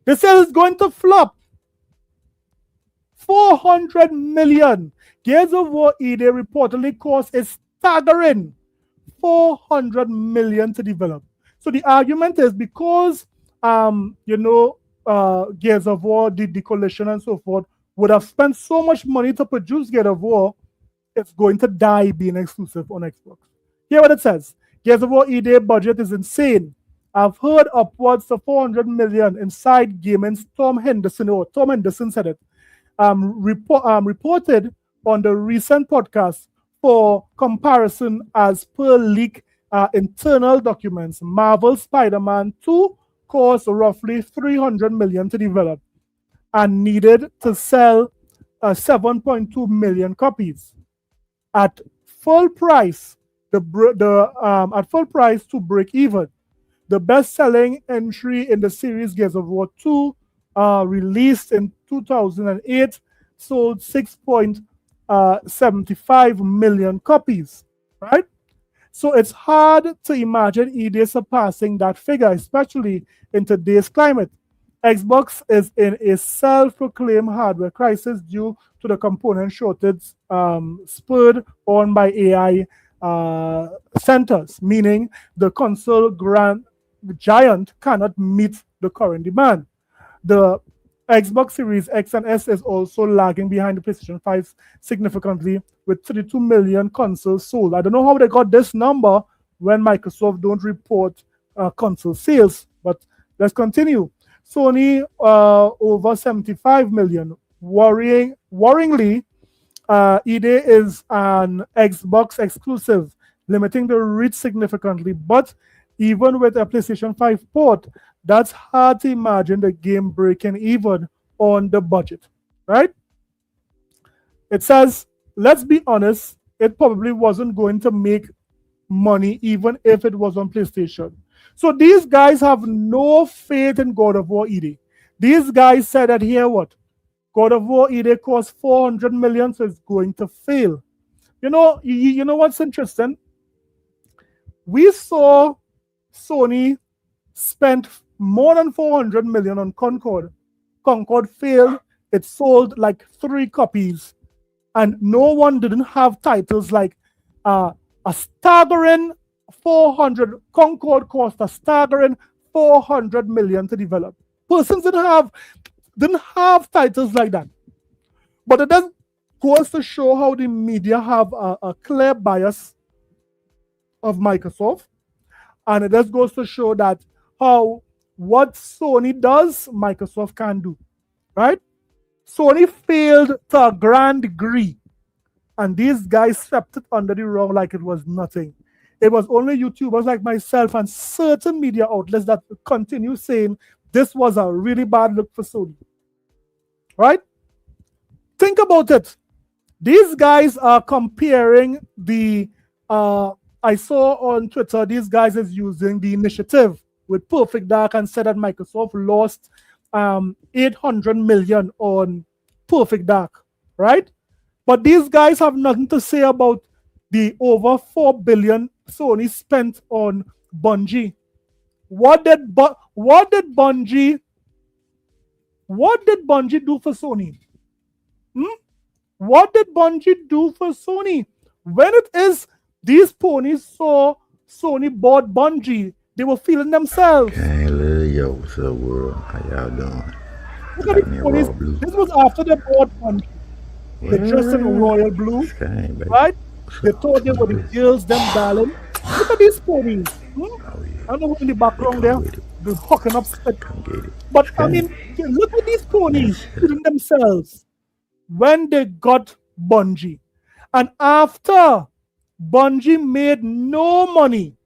They said it's going to flop. 400 million. Gears of War ED reportedly cost a staggering 400 million to develop. So the argument is because, Gears of War, the coalition and so forth, would have spent so much money to produce Gears of War, it's going to die being exclusive on Xbox. Hear what it says. Gears of War ED budget is insane. I've heard upwards of 400 million inside gaming's Tom Henderson said it, reported on the recent podcast. For comparison, as per leak internal documents, Marvel Spider-Man 2 cost roughly 300 million to develop and needed to sell 7.2 million copies. At full price, at full price to break even. The best-selling entry in the series, Gears of War 2, released in 2008, sold 6.75 million copies, right? So it's hard to imagine ED surpassing that figure, especially in today's climate. Xbox is in a self-proclaimed hardware crisis due to the component shortage spurred on by AI centers, meaning the console giant cannot meet the current demand. The Xbox Series X and S is also lagging behind the PlayStation 5 significantly, with 32 million consoles sold. I don't know how they got this number when Microsoft don't report console sales, but let's continue. Sony over 75 million. Worryingly, ED is an Xbox exclusive, limiting the reach significantly. But even with a PlayStation 5 port, that's hard to imagine the game breaking even on the budget, right? It says, let's be honest, it probably wasn't going to make money even if it was on PlayStation. So these guys have no faith in God of War ED. These guys said that here what? God of War ED cost 400 million, so it's going to fail. You know what's interesting? We saw Sony spent more than 400 million on Concord. Concord failed. It sold like 3 copies. And no one didn't have titles like a staggering 400. Concord cost a staggering 400 million to develop. Persons didn't have titles like that. But it does goes to show how the media have a clear bias of Microsoft. And it just goes to show that how what Sony does, Microsoft can do, right? Sony failed to a grand degree, and these guys swept it under the rug like it was nothing. It was only YouTubers like myself and certain media outlets that continue saying this was a really bad look for Sony, right? Think about it. These guys are comparing the I saw on Twitter, these guys is using the initiative with Perfect Dark and said that Microsoft lost 800 million on Perfect Dark, right? But these guys have nothing to say about the over 4 billion Sony spent on Bungie. What did Bungie do for Sony? What did Bungie do for Sony? When it is these ponies saw Sony bought Bungie, they were feeling themselves. Hey, yo, what's up, world? How y'all doing? Look at these ponies. This was after they bought Bungie. They dressed in royal blue, right? They thought they were the girls, them darling. Look at these ponies. I don't know who in the background there. They're hooking up spit. But I mean, look at these ponies feeling themselves. When they got Bungie. And after Bungie made no money,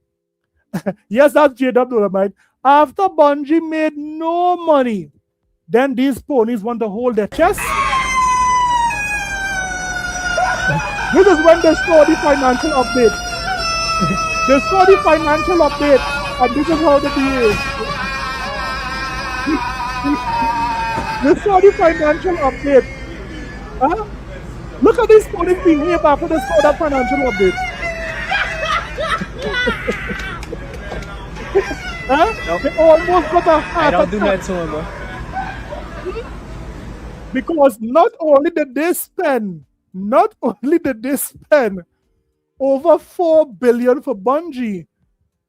yes, that's JW Dolomite. After Bungie made no money, then these ponies want to hold their chest. This is when they saw the financial update. They saw the financial update, and this is how they behave. They saw the financial update. Huh? Look at these ponies behave after they saw that financial update. Huh? Nope. They almost got a heart I don't do attack. that to him, bro. Because not only did they spend over $4 billion for Bungie,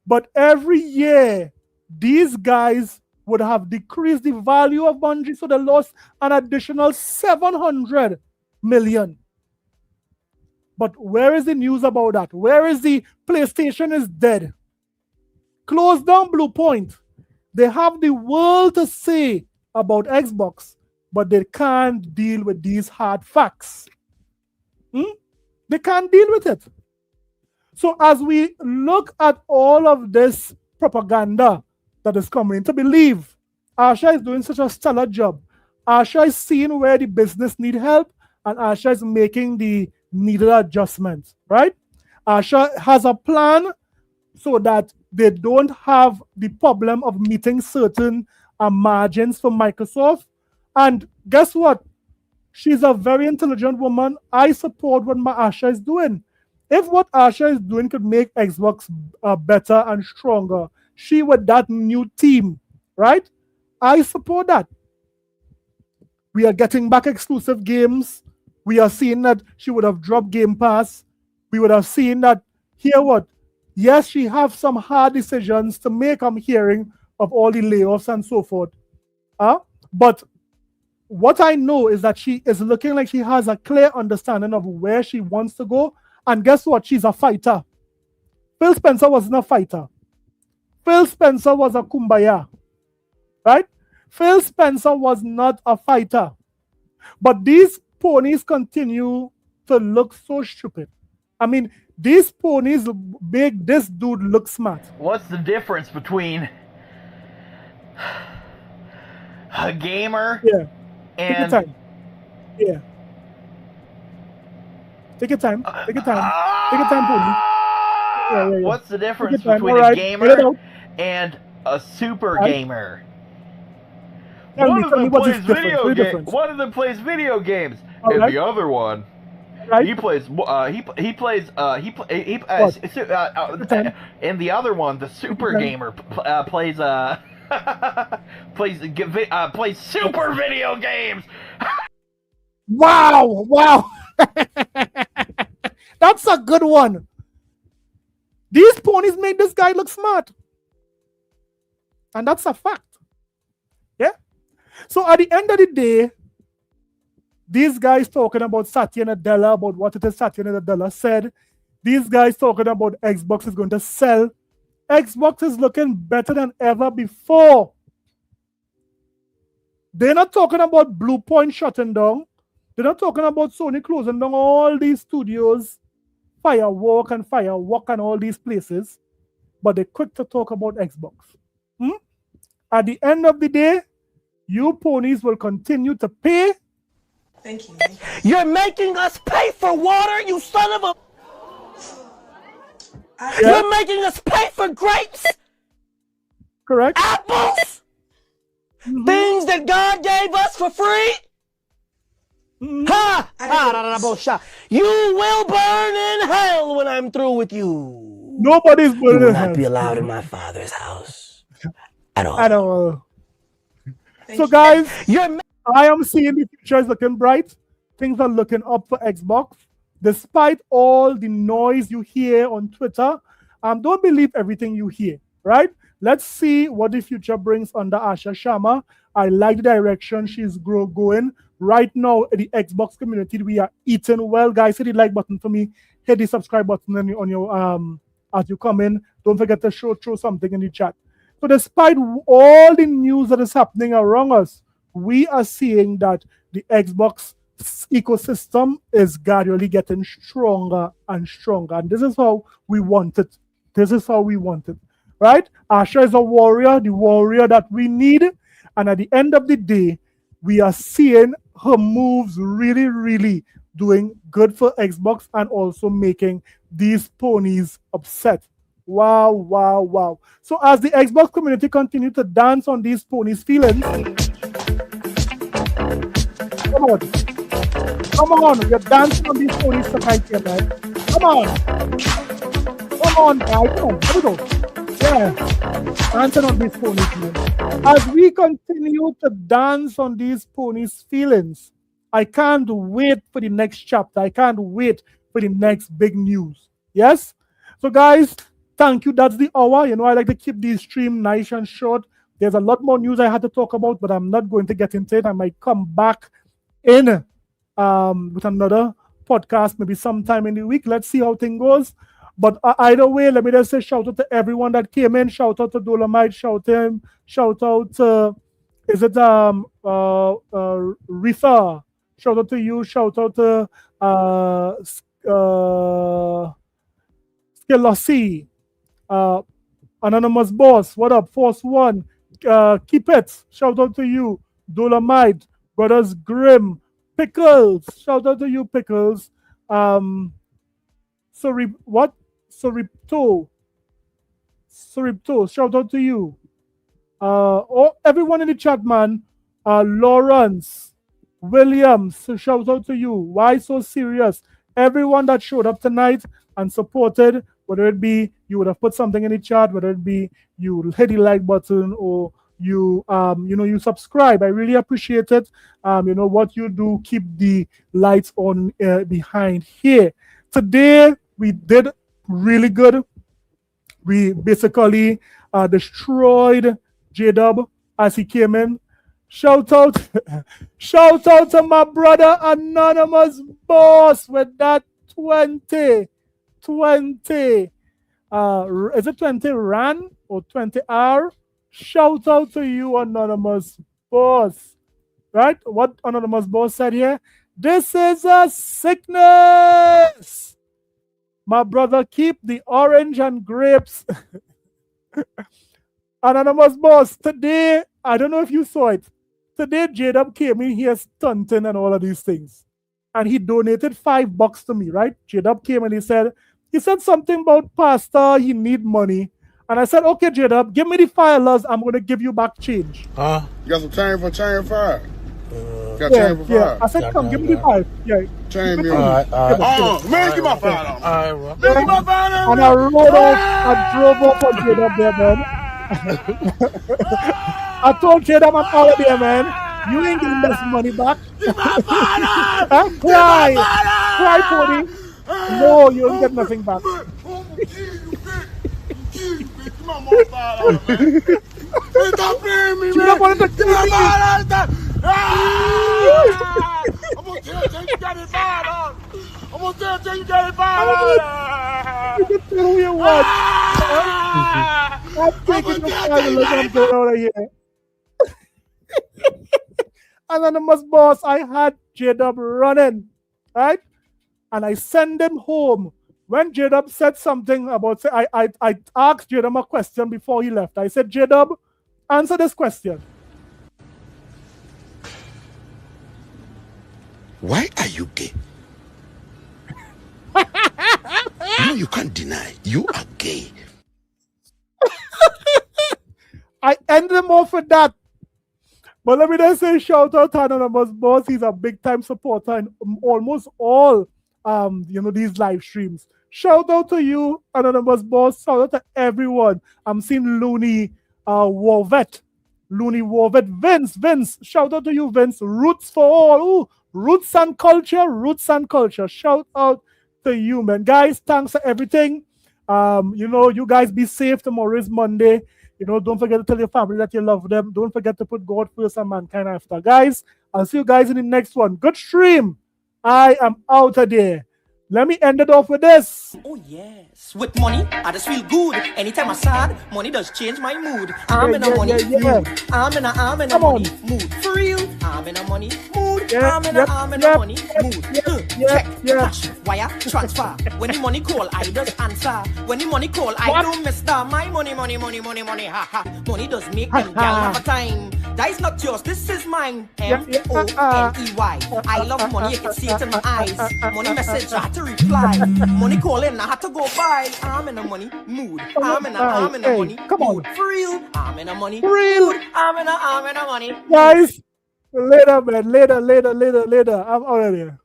but every year these guys would have decreased the value of Bungie, so they lost an additional $700 million. But where is the news about that? Where is the PlayStation is dead? Close down Blue Point. They have the world to say about Xbox, but they can't deal with these hard facts. They can't deal with it. So as we look at all of this propaganda that is coming to believe, Asha is doing such a stellar job. Asha is seeing where the business need help, and Asha is making the needed adjustments, right? Asha has a plan so that they don't have the problem of meeting certain margins for Microsoft. And guess what? She's a very intelligent woman. I support what Asha is doing. If what Asha is doing could make Xbox better and stronger, she with that new team, right? I support that. We are getting back exclusive games. We are seeing that she would have dropped Game Pass. We would have seen that, hear what? Yes, she have some hard decisions to make, I'm hearing, of all the layoffs and so forth. But what I know is that she is looking like she has a clear understanding of where she wants to go. And guess what? She's a fighter. Phil Spencer wasn't a fighter. Phil Spencer was a kumbaya. Right? Phil Spencer was not a fighter. But these ponies continue to look so stupid. I mean, these ponies make this dude look smart. What's the difference between a gamer Take your and... time. Yeah. Take your time. Take your time. Take your time, pony. Yeah. What's the difference time. between Alright, a gamer and a super gamer? One of them plays video games. One of them plays video games, and the other one, he plays. And the other one, the super gamer, plays plays super video games. Wow. That's a good one. These ponies make this guy look smart. And that's a fact. Yeah? So at the end of the day, these guys talking about Satya Nadella, about what it is Satya Nadella said, these guys talking about Xbox is going to sell. Xbox is looking better than ever before. They're not talking about Blue Point shutting down. They're not talking about Sony closing down all these studios, Firewalk and all these places, but they're quick to talk about Xbox. At the end of the day, you ponies will continue to pay. Thank you. You're making us pay for water, you son of a... You're making us pay for grapes. Correct. Apples. Things that God gave us for free. You will burn in hell when I'm through with you. Nobody's burning in hell. You will not be allowed in my Father's house at all. So guys, I am seeing the future is looking bright. Things are looking up for Xbox. Despite all the noise you hear on Twitter, don't believe everything you hear, right? Let's see what the future brings under Asha Sharma. I like the direction she's going. Right now, in the Xbox community, we are eating well. Guys, hit the like button for me. Hit the subscribe button on your as you come in. Don't forget to throw something in the chat. So despite all the news that is happening around us, we are seeing that the Xbox ecosystem is gradually getting stronger and stronger. And this is how we want it. This is how we want it. Right? Asha is a warrior, the warrior that we need. And at the end of the day, we are seeing her moves really, really doing good for Xbox and also making these ponies upset. Wow, wow, wow. So as the Xbox community continue to dance on these ponies' feelings, come on. Come on, we're dancing on these ponies tonight here, man. Come on. Come on, guys. Come on, here we go. Yeah. Dancing on these ponies, man. As we continue to dance on these ponies' feelings, I can't wait for the next chapter. I can't wait for the next big news. Yes? So, guys, thank you. That's the hour. You know, I like to keep these stream nice and short. There's a lot more news I had to talk about, but I'm not going to get into it. I might come back in with another podcast maybe sometime in the week. Let's see how things goes. But either way, let me just say shout out to everyone that came in. Shout out to Dolomite. Shout out to Ritha. Shout out to you. Shout out to Skelossi. Anonymous Boss. What up? Force One. Keep it. Shout out to you. Dolomite. Brothers Grimm. Pickles. Shout out to you, Pickles. Soripto. Shout out to you. Everyone in the chat, man. Lawrence. Williams. Shout out to you. Why so serious? Everyone that showed up tonight and supported, whether it be you would have put something in the chat, whether it be you hit the like button or you you subscribe. I really appreciate it. What you do, keep the lights on behind here. Today we did really good. We basically destroyed J-Dub as he came in. Shout out to my brother Anonymous Boss with that 20. Is it 20 RAN or 20 R? Shout out to you, Anonymous Boss. Right? What Anonymous Boss said here? This is a sickness. My brother, keep the orange and grapes. Anonymous Boss, today, I don't know if you saw it. Today, J-Dub came in here stunting and all of these things. And he donated $5 to me, right? J-Dub came and he said something about Pastor, he need money. And I said, okay, J-Dub, give me the $5. I'm going to give you back change. You got some change for chain 5? Got Yeah, change for yeah. 5? I said, come, give me the 5. Yeah. Chain me. All right. Man, give my 5 on. All Man, give my 5 on. And I rode off, I drove off on J-Dub there, man. I told J-Dub I'm out of there, man. You ain't getting this money back. Cry, Tony. No, you don't get nothing back. Stop playing me, You man. don't want to kill me. I'm gonna tell you got it 5 on. I'm gonna tell you got it 5 on. You can tell who you want. I'm taking the $5 I'm going out of here. Anonymous Boss, I had J-Dub running, right? And I send him home. When J-Dub said something about, I asked J-Dub a question before he left. I said, J-Dub, answer this question. Why are you gay? No, you can't deny. You are gay. I ended him off with that. But let me just say shout out to Anonymous Boss. He's a big time supporter in almost all these live streams. Shout out to you, Anonymous Boss. Shout out to everyone. I'm seeing Looney Warvet. Vince. Shout out to you, Vince. Roots for all. Ooh, roots and culture. Shout out to you, man. Guys, thanks for everything. You guys be safe. Tomorrow is Monday. Don't forget to tell your family that you love them. Don't forget to put God first and mankind after. Guys, I'll see you guys in the next one. Good stream. I am out of there. Let me end it off with this. Oh yes, with money, I just feel good. Anytime I'm sad, money does change my mood. I'm in a money mood. I'm in a money mood. For real, I'm in a money mood. I'm in a money mood. Check, cash, wire, transfer. When the money call, I just answer. When the money call, I don't miss that. My money, ha ha. Money does make them gal have a time. That is not yours, this is mine. M-O-N-E-Y. I love money, you can see it in my eyes. Money message, I had to reply. Money calling, I had to go buy. I'm in a money mood. I'm in a money mood. For real, I'm in a money mood. I'm in a money. Guys, later, man. Later. I'm out of here.